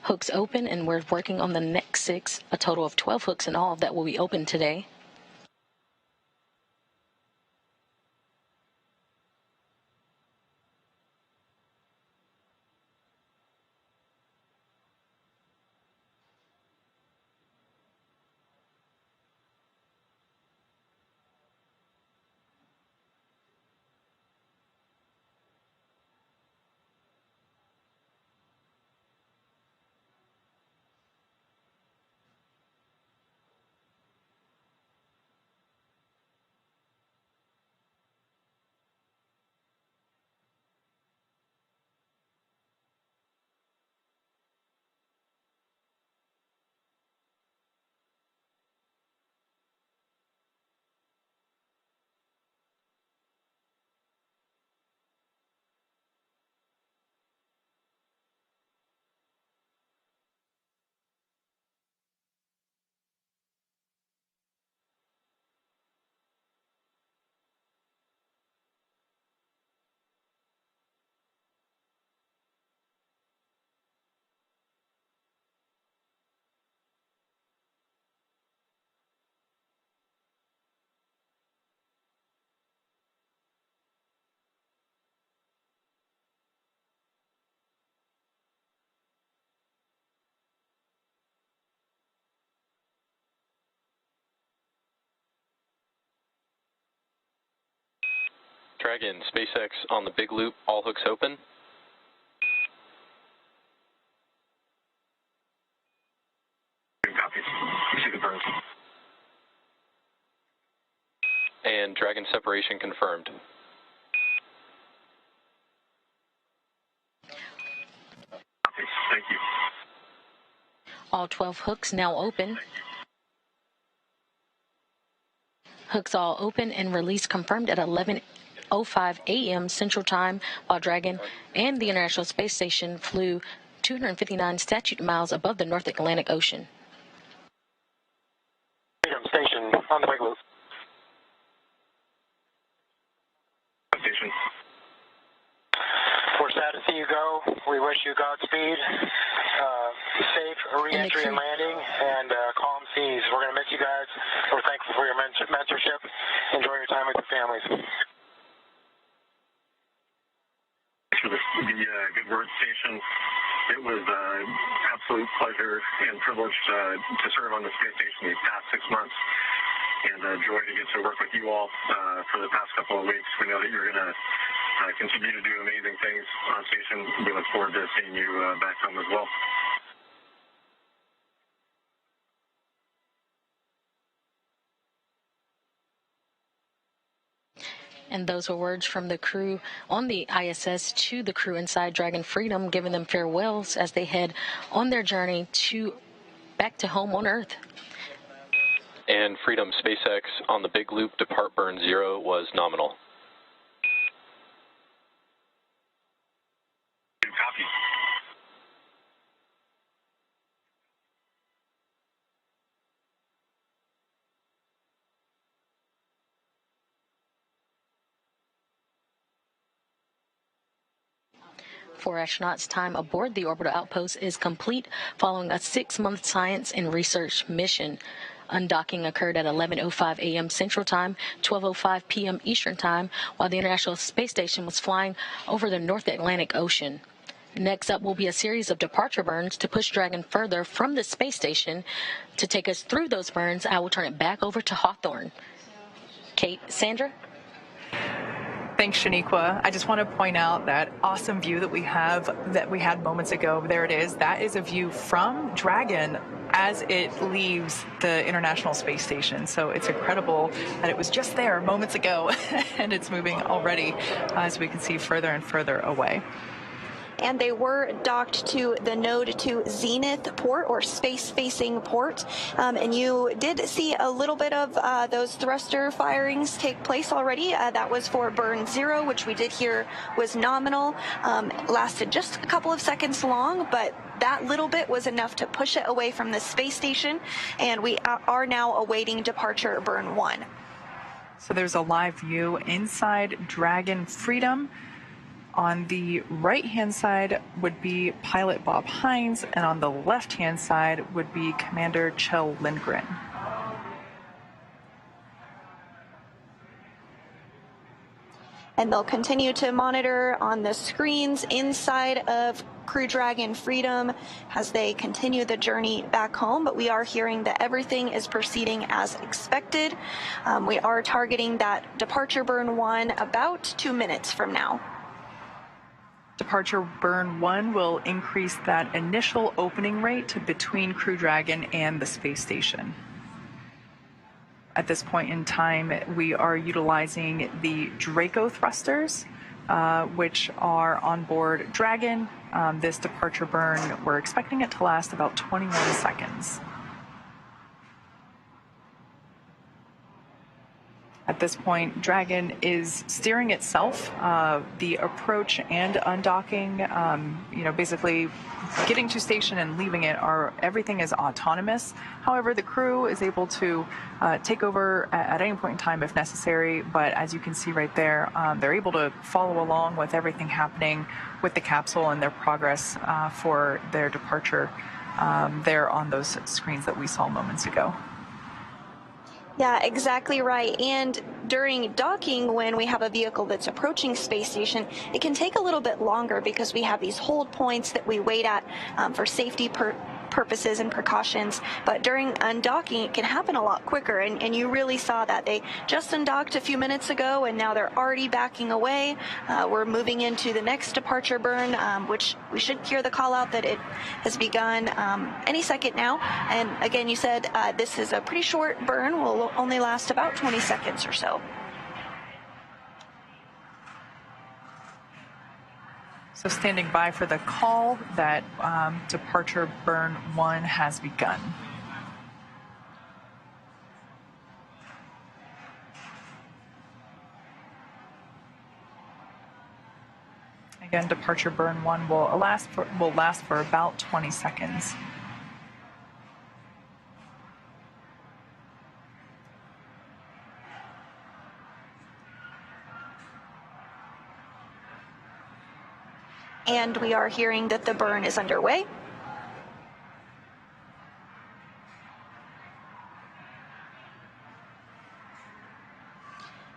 hooks open, and we're working on the next 6, a total of 12 hooks in all that will be open today. Dragon, SpaceX on the big loop, all hooks open. Copy. You see the burns. And Dragon separation confirmed. Copy. Thank you. All 12 hooks now open. Hooks all open and release confirmed at 11:05 a.m. Central Time, while Dragon and the International Space Station flew 259 statute miles above the North Atlantic Ocean. Freedom Station on the big loop. Station. We're sad to see you go. We wish you Godspeed, safe re-entry and landing, and calm seas. We're going to miss you guys. We're thankful for your mentorship. Enjoy your time with your families. Thanks for the good word, Station. It was an absolute pleasure and privilege to serve on the space station these past 6 months, and a joy to get to work with you all for the past couple of weeks. We know that you're going to continue to do amazing things on station. We look forward to seeing you back home as well. And those were words from the crew on the ISS to the crew inside Dragon Freedom, giving them farewells as they head on their journey back to home on Earth. And Freedom, SpaceX on the big loop, depart burn 0 was nominal. Copy. For astronauts, time aboard the orbital outpost is complete following a 6-month science and research mission. Undocking occurred at 11:05 a.m. Central Time, 12:05 p.m. Eastern Time, while the International Space Station was flying over the North Atlantic Ocean. Next up will be a series of departure burns to push Dragon further from the space station. To take us through those burns, I will turn it back over to Hawthorne. Kate, Sandra? Thanks, Shaniqua. I just want to point out that awesome view that we had moments ago. There it is. That is a view from Dragon as it leaves the International Space Station. So it's incredible that it was just there moments ago and it's moving already as we can see further and further away. And they were docked to the Node 2 Zenith port, or space-facing port. And you did see a little bit of those thruster firings take place already. That was for burn 0, which we did hear was nominal. Lasted just a couple of seconds long, but that little bit was enough to push it away from the space station. And we are now awaiting departure burn 1. So there's a live view inside Dragon Freedom. On the right-hand side would be pilot Bob Hines, and on the left-hand side would be Commander Kjell Lindgren. And they'll continue to monitor on the screens inside of Crew Dragon Freedom as they continue the journey back home. But we are hearing that everything is proceeding as expected. We are targeting that departure burn 1 about 2 minutes from now. Departure burn 1 will increase that initial opening rate to between Crew Dragon and the space station. At this point in time, we are utilizing the Draco thrusters, which are on board Dragon. This departure burn, we're expecting it to last about 21 seconds. At this point, Dragon is steering itself. The approach and undocking, basically getting to station and leaving it, everything is autonomous. However, the crew is able to take over at any point in time if necessary. But as you can see right there, they're able to follow along with everything happening with the capsule and their progress for their departure there on those screens that we saw moments ago. Yeah, exactly right. And during docking, when we have a vehicle that's approaching space station, it can take a little bit longer because we have these hold points that we wait at for safety purposes and precautions, but during undocking, it can happen a lot quicker, and you really saw that. They just undocked a few minutes ago, and now they're already backing away. We're moving into the next departure burn, which we should hear the call out that it has begun any second now. And again, you said this is a pretty short burn, will only last about 20 seconds or so. So standing by for the call that departure burn 1 has begun. Again, departure burn 1 will last for about 20 seconds. And we are hearing that the burn is underway.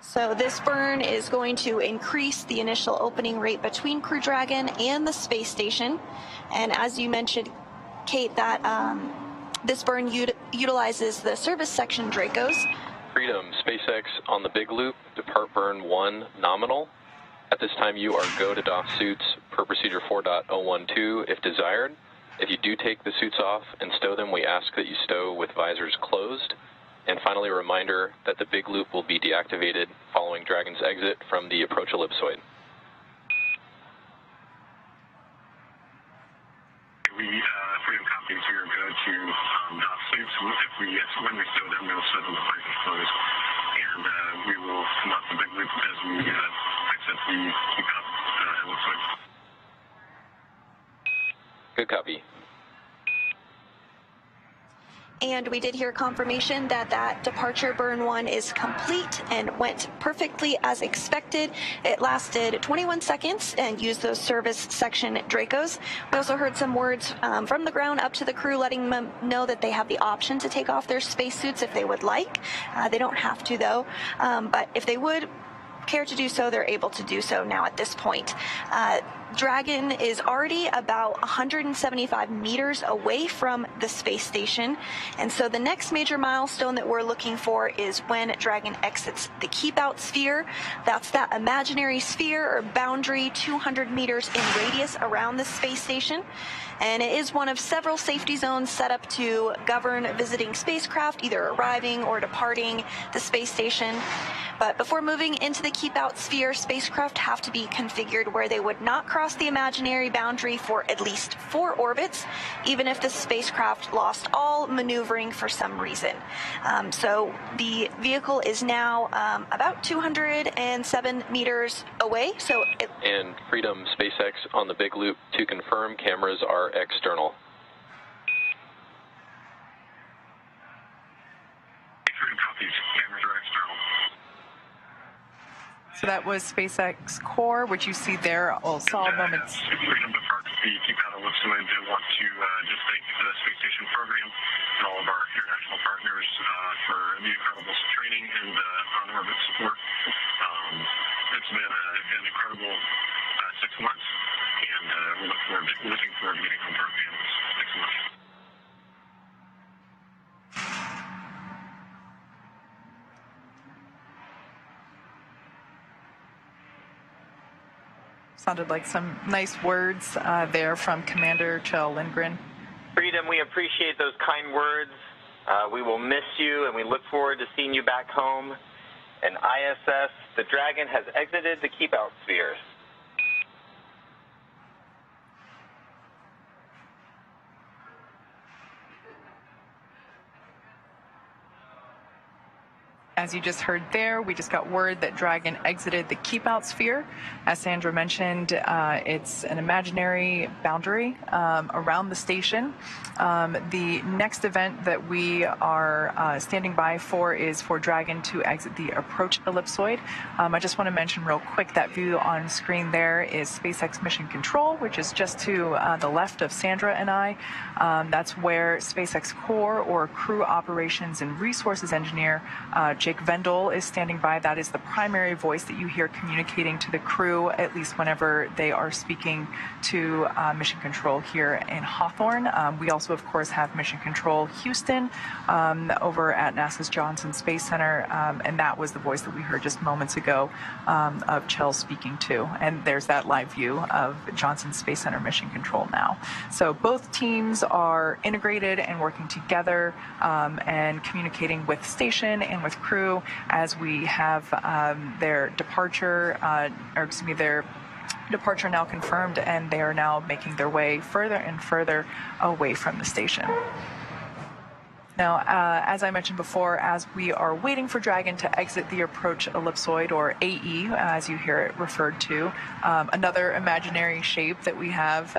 So this burn is going to increase the initial opening rate between Crew Dragon and the space station. And as you mentioned, Kate, that this burn utilizes the service section Dracos. Freedom, SpaceX on the big loop, depart burn 1 nominal. At this time, you are go to dock suits per procedure 4.012 if desired. If you do take the suits off and stow them, we ask that you stow with visors closed. And finally, a reminder that the big loop will be deactivated following Dragon's exit from the approach ellipsoid. Freedom copies, we are good to dock suits. When we stow them, we'll stow them with visors closed. And we will come off the big loop as we exit the ellipsoid. Good copy. And we did hear confirmation that that departure burn 1 is complete and went perfectly as expected. It lasted 21 seconds and used those service section Dracos. We also heard some words from the ground up to the crew letting them know that they have the option to take off their spacesuits if they would like. They don't have to though, but if they would care to do so, they're able to do so now at this point. Dragon is already about 175 meters away from the space station, and so the next major milestone that we're looking for is when Dragon exits the keep-out sphere. That's that imaginary sphere or boundary 200 meters in radius around the space station, and it is one of several safety zones set up to govern visiting spacecraft either arriving or departing the space station. But before moving into the keep-out sphere, spacecraft have to be configured where they would not cross the imaginary boundary for at least 4 orbits, even if the spacecraft lost all maneuvering for some reason. So the vehicle is now about 207 meters away. And Freedom, SpaceX on the big loop to confirm cameras are external. Freedom copies, cameras are external. So that was SpaceX core, which you see there. All saw moments. Freedom departs the keep-out ellipsoid. They want to just thank the space station program and all of our international partners for the incredible training and on-orbit support. It's been an incredible 6 months, and we're looking forward to getting home to our families. Thanks so much. Sounded like some nice words there from Commander Kjell Lindgren. Freedom, we appreciate those kind words. We will miss you, and we look forward to seeing you back home. And ISS, the Dragon has exited the keep-out sphere. As you just heard there, we just got word that Dragon exited the keep-out sphere. As Sandra mentioned, it's an imaginary boundary around the station. The next event that we are standing by for is for Dragon to exit the approach ellipsoid. I just want to mention real quick that view on screen there is SpaceX Mission Control, which is just to the left of Sandra and I. That's where SpaceX Core or Crew Operations and Resources Engineer Jake Vendel is standing by. That is the primary voice that you hear communicating to the crew, at least whenever they are speaking to Mission Control here in Hawthorne. We also, of course, have Mission Control Houston over at NASA's Johnson Space Center, and that was the voice that we heard just moments ago of Chell speaking to. And there's that live view of Johnson Space Center Mission Control now. So both teams are integrated and working together and communicating with station and with crew as we have their departure now confirmed, and they are now making their way further and further away from the station. Now, as I mentioned before, as we are waiting for Dragon to exit the approach ellipsoid, or AE, as you hear it referred to, another imaginary shape that we have,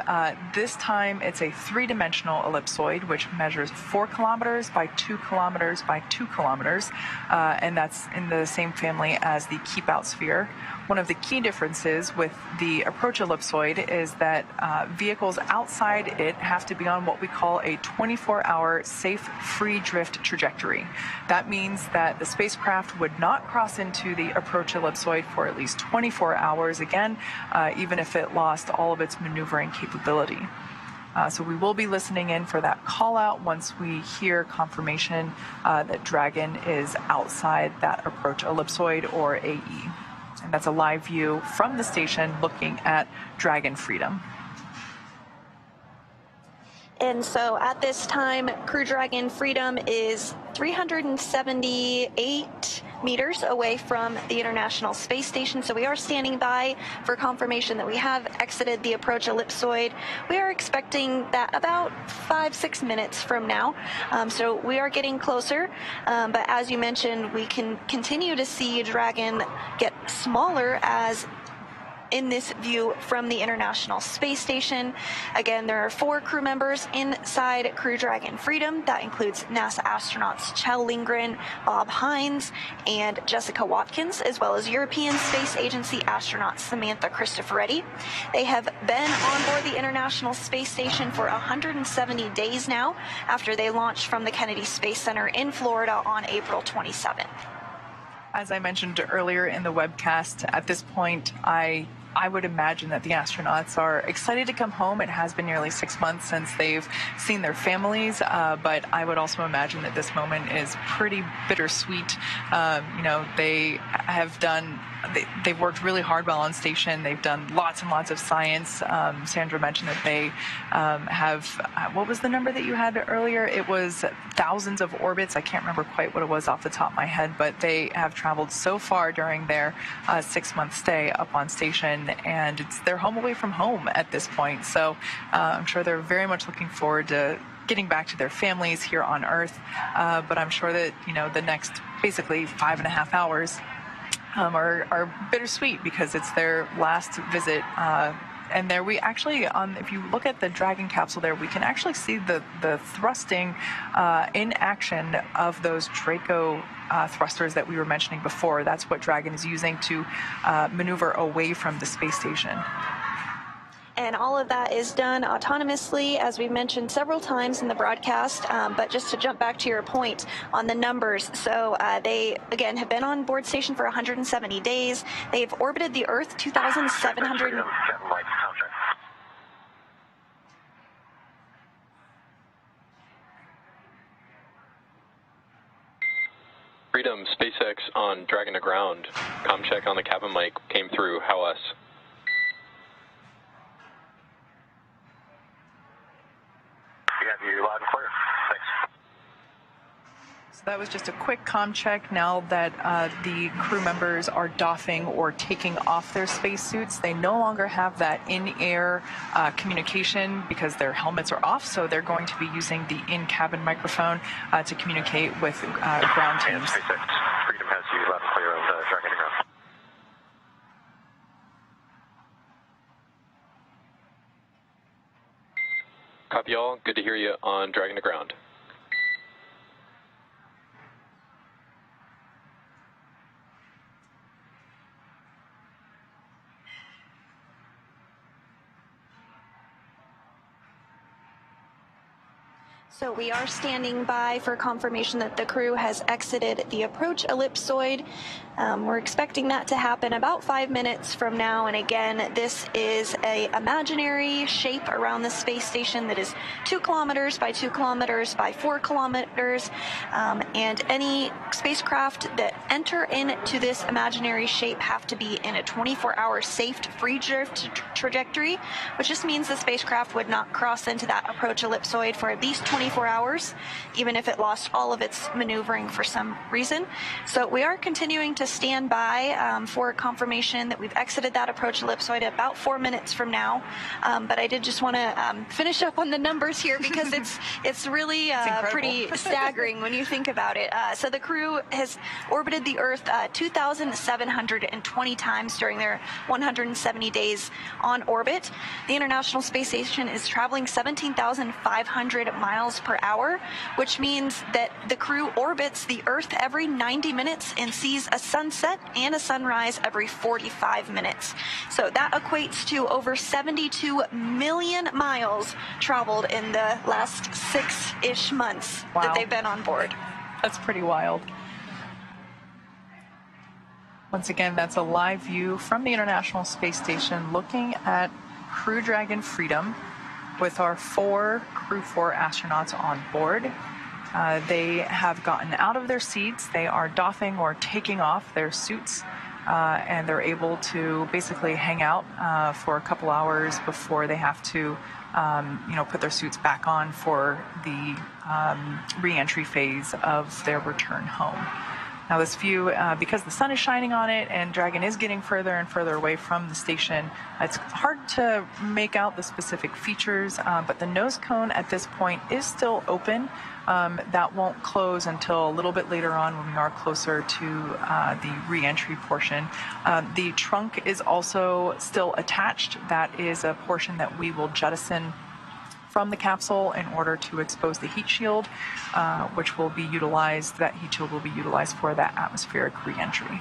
this time it's a three-dimensional ellipsoid, which measures 4 kilometers by 2 kilometers by 2 kilometers, and that's in the same family as the keep-out sphere. One of the key differences with the approach ellipsoid is that vehicles outside it have to be on what we call a 24-hour safe free drift trajectory. That means that the spacecraft would not cross into the approach ellipsoid for at least 24 hours again, even if it lost all of its maneuvering capability. So we will be listening in for that call out once we hear confirmation that Dragon is outside that approach ellipsoid, or AE. And that's a live view from the station looking at Dragon Freedom. And so at this time, Crew Dragon Freedom is 378 meters away from the International Space Station. So we are standing by for confirmation that we have exited the approach ellipsoid. We are expecting that about 5-6 minutes from now. So we are getting closer. But as you mentioned, we can continue to see Dragon get smaller as in this view from the International Space Station. Again, there are 4 crew members inside Crew Dragon Freedom. That includes NASA astronauts Chell Lindgren, Bob Hines, and Jessica Watkins, as well as European Space Agency astronaut Samantha Cristoforetti. They have been on board the International Space Station for 170 days now, after they launched from the Kennedy Space Center in Florida on April 27th. As I mentioned earlier in the webcast, at this point, I would imagine that the astronauts are excited to come home. It has been nearly 6 months since they've seen their families, but I would also imagine that this moment is pretty bittersweet. They have done they've worked really hard while on station. They've done lots and lots of science. Sandra mentioned that they have, what was the number that you had earlier? It was thousands of orbits. I can't remember quite what it was off the top of my head, but they have traveled so far during their 6-month stay up on station, and it's their home away from home at this point. So I'm sure they're very much looking forward to getting back to their families here on Earth. But I'm sure that, the next basically 5.5 hours are bittersweet because it's their last visit. And there we actually, if you look at the Dragon capsule there, we can actually see the thrusting in action of those Draco thrusters that we were mentioning before. That's what Dragon is using to maneuver away from the space station. And all of that is done autonomously, as we've mentioned several times in the broadcast. But just to jump back to your point on the numbers, so they, again, have been on board station for 170 days. They've orbited the Earth 2,700... Freedom, SpaceX on Dragon to ground. Comm check on the cabin mic came through. How us? You loud and clear. Thanks. So that was just a quick comm check. Now that the crew members are doffing or taking off their spacesuits, they no longer have that in-air communication because their helmets are off, so they're going to be using the in-cabin microphone to communicate with ground teams. And SpaceX Freedom has you loud and clear on the Dragon to ground. Copy all. Good to hear you on Dragon to ground. So we are standing by for confirmation that the crew has exited the approach ellipsoid. We're expecting that to happen about 5 minutes from now. And again, this is an imaginary shape around the space station that is 2 kilometers by 2 kilometers by 4 kilometers. And any spacecraft that enter into this imaginary shape have to be in a 24-hour safe free drift trajectory, which just means the spacecraft would not cross into that approach ellipsoid for at least 24 hours, even if it lost all of its maneuvering for some reason. So we are continuing to stand by for confirmation that we've exited that approach ellipsoid about 4 minutes from now. But I did just want to finish up on the numbers here because it's really pretty staggering when you think about it. So the crew has orbited the Earth 2,720 times during their 170 days on orbit. The International Space Station is traveling 17,500 miles per hour, which means that the crew orbits the Earth every 90 minutes and sees a sunset and a sunrise every 45 minutes. So that equates to over 72 million miles traveled in the last 6-ish months that they've been on board. That's pretty wild. Once again, that's a live view from the International Space Station looking at Crew Dragon Freedom with our 4 Crew-4 astronauts on board. They have gotten out of their seats. They are doffing or taking off their suits, and they're able to basically hang out for a couple hours before they have to put their suits back on for the re-entry phase of their return home. Now this view, because the sun is shining on it and Dragon is getting further and further away from the station, it's hard to make out the specific features, but the nose cone at this point is still open. That won't close until a little bit later on when we are closer to the re-entry portion. The trunk is also still attached. That is a portion that we will jettison from the capsule in order to expose the heat shield, which will be utilized, that heat shield will be utilized for that atmospheric re-entry.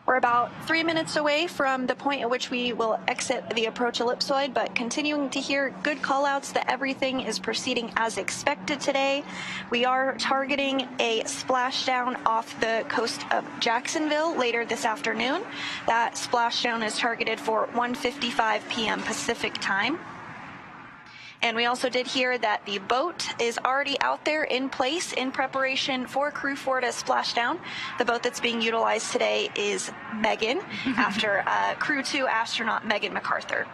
We're about 3 minutes away from the point at which we will exit the approach ellipsoid, but continuing to hear good call-outs that everything is proceeding as expected today. We are targeting a splashdown off the coast of Jacksonville later this afternoon. That splashdown is targeted for 1:55 p.m. Pacific time. And we also did hear that the boat is already out there in place in preparation for Crew-4 to splash down. The boat that's being utilized today is Megan, after Crew-2 astronaut Megan MacArthur.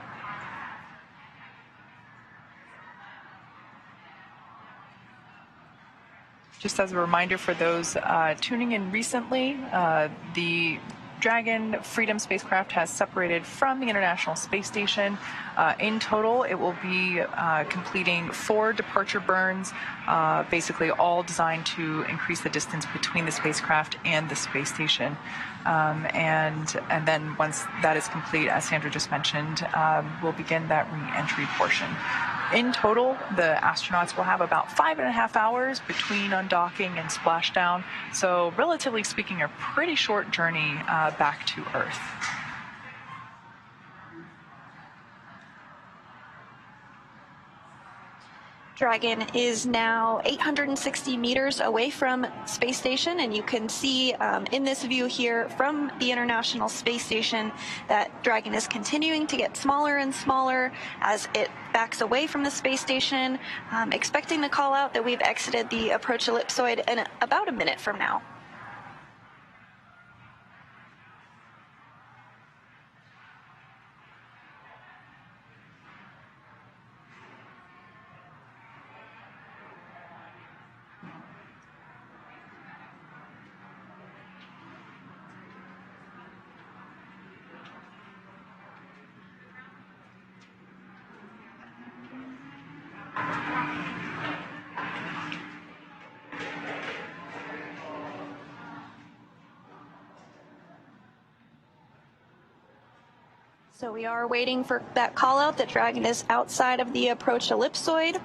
Just as a reminder for those tuning in recently, the Dragon Freedom spacecraft has separated from the International Space Station. In total, it will be completing 4 departure burns, basically all designed to increase the distance between the spacecraft and the space station. And then once that is complete, as Sandra just mentioned, we'll begin that re-entry portion. In total, the astronauts will have about 5.5 hours between undocking and splashdown. So relatively speaking, a pretty short journey back to Earth. Dragon is now 860 meters away from space station, and you can see in this view here from the International Space Station that Dragon is continuing to get smaller and smaller as it backs away from the space station, expecting the call out that we've exited the approach ellipsoid in about a minute from now. So we are waiting for that call out that Dragon is outside of the approach ellipsoid.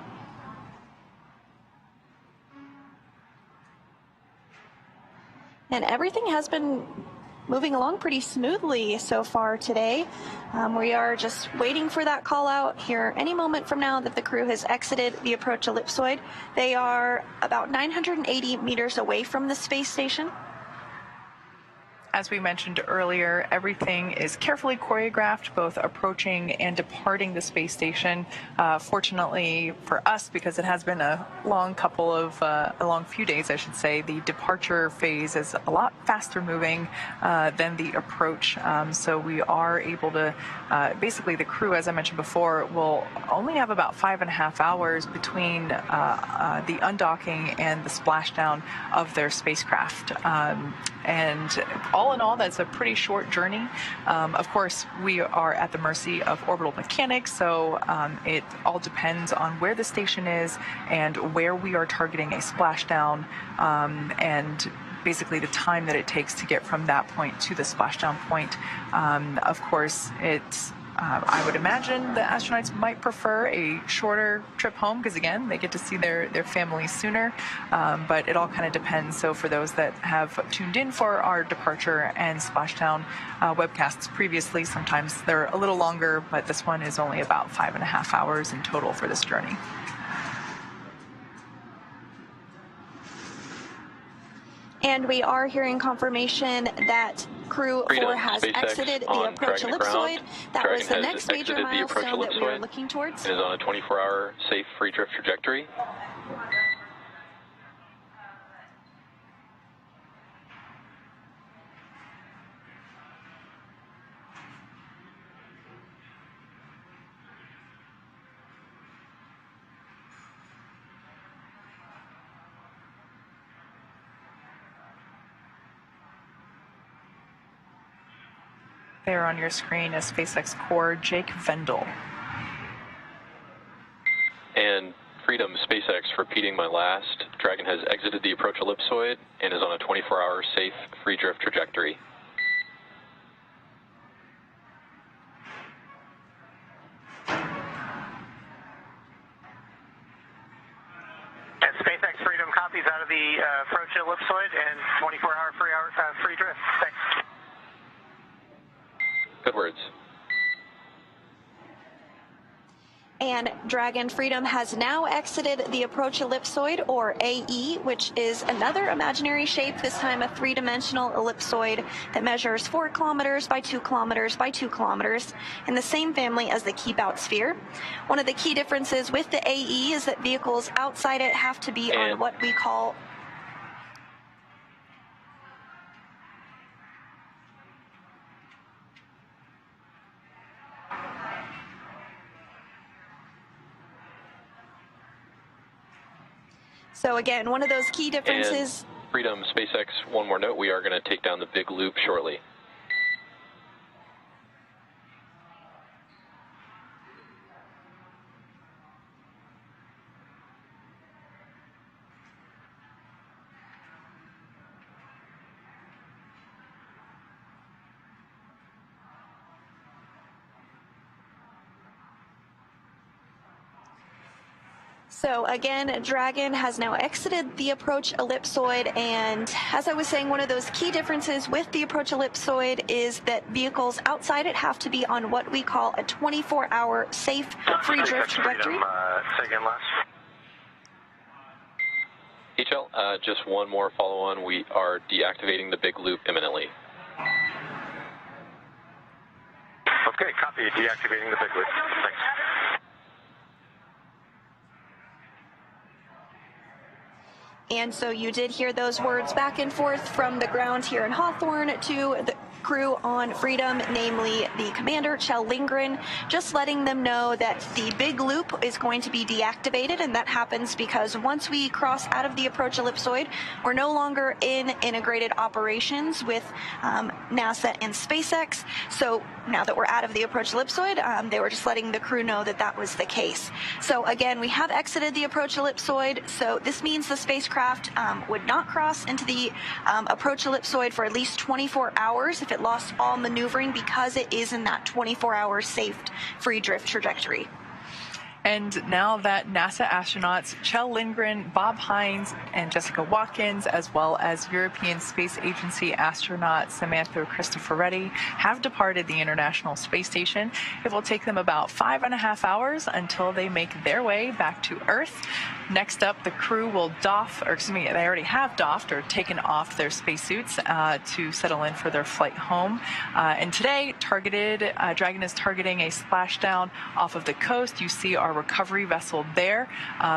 And everything has been moving along pretty smoothly so far today. We are just waiting for that call out here any moment from now that the crew has exited the approach ellipsoid. They are about 980 meters away from the space station. As we mentioned earlier, everything is carefully choreographed, both approaching and departing the space station. Fortunately for us, because it has been a long few days, I should say, the departure phase is a lot faster moving than the approach. So we are able to, basically the crew, as I mentioned before, will only have about 5.5 hours between the undocking and the splashdown of their spacecraft. And all in all, that's a pretty short journey. Of course, we are at the mercy of orbital mechanics, so it all depends on where the station is and where we are targeting a splashdown, and basically the time that it takes to get from that point to the splashdown point. Of course, I would imagine the astronauts might prefer a shorter trip home because, again, they get to see their families sooner, but it all kind of depends. So for those that have tuned in for our departure and splashdown webcasts previously, sometimes they're a little longer, but this one is only about 5.5 hours in total for this journey. And we are hearing confirmation that Crew-4 has exited the approach ellipsoid. That was the next major milestone that we were looking towards. It is on a 24-hour safe free drift trajectory. There on your screen is SpaceX core Jake Vendel. And Freedom, SpaceX, repeating my last. Dragon has exited the approach ellipsoid and is on a 24-hour safe free drift trajectory. And SpaceX Freedom copies out of the approach ellipsoid and 24-hour free drift. Thanks. Good words. And Dragon Freedom has now exited the approach ellipsoid, or AE, which is another imaginary shape, this time a three-dimensional ellipsoid that measures 4 kilometers by 2 kilometers by 2 kilometers, in the same family as the Keep-Out sphere. One of the key differences with the AE is that vehicles outside it have to be on what we call So again, one of those key differences. And Freedom, SpaceX, one more note, we are going to take down the big loop shortly. So again, Dragon has now exited the approach ellipsoid, and as I was saying, one of those key differences with the approach ellipsoid is that vehicles outside it have to be on what we call a 24-hour safe free drift trajectory. Say again, Les. HL, just one more follow-on. We are deactivating the big loop imminently. Okay, copy. Deactivating the big loop. Thanks. And so you did hear those words back and forth from the ground here in Hawthorne to the crew on Freedom, namely the commander, Kjell Lindgren, just letting them know that the big loop is going to be deactivated, and that happens because once we cross out of the approach ellipsoid, we're no longer in integrated operations with NASA and SpaceX. So now that we're out of the approach ellipsoid, they were just letting the crew know that that was the case. So again, we have exited the approach ellipsoid, so this means the spacecraft would not cross into the approach ellipsoid for at least 24 hours if it lost all maneuvering, because it is in that 24-hour safe free drift trajectory. And now that NASA astronauts Kjell Lindgren, Bob Hines, and Jessica Watkins, as well as European Space Agency astronaut Samantha Cristoforetti, have departed the International Space Station, it will take them about 5.5 hours until they make their way back to Earth. Next up, the crew will doff, or excuse me, they already have doffed or taken off their spacesuits to settle in for their flight home. And today, Dragon is targeting a splashdown off of the coast. You see our recovery vessel there.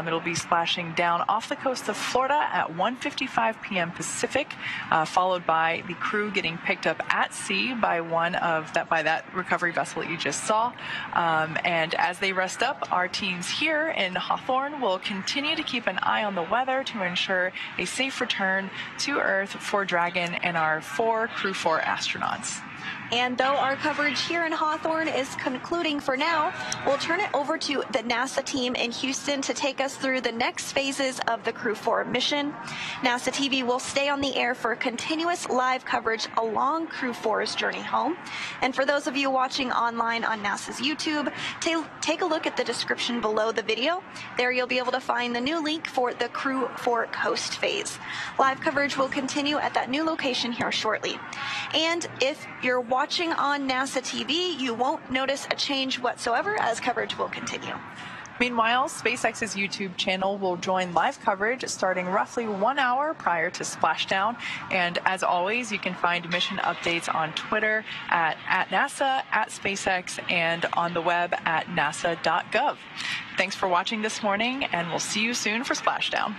It'll be splashing down off the coast of Florida at 1:55 p.m. Pacific, followed by the crew getting picked up at sea by that recovery vessel that you just saw. And as they rest up, our teams here in Hawthorne will continue to keep an eye on the weather to ensure a safe return to Earth for Dragon and our 4 Crew-4 astronauts. And though our coverage here in Hawthorne is concluding for now, we'll turn it over to the NASA team in Houston to take us through the next phases of the Crew-4 mission. NASA TV will stay on the air for continuous live coverage along Crew-4's journey home. And for those of you watching online on NASA's YouTube, take a look at the description below the video. There you'll be able to find the new link for the Crew-4 coast phase. Live coverage will continue at that new location here shortly. And if you're watching on NASA TV, you won't notice a change whatsoever as coverage will continue. Meanwhile, SpaceX's YouTube channel will join live coverage starting roughly 1 hour prior to splashdown. And as always, you can find mission updates on Twitter at NASA, at SpaceX, and on the web at nasa.gov. Thanks for watching this morning, and we'll see you soon for splashdown.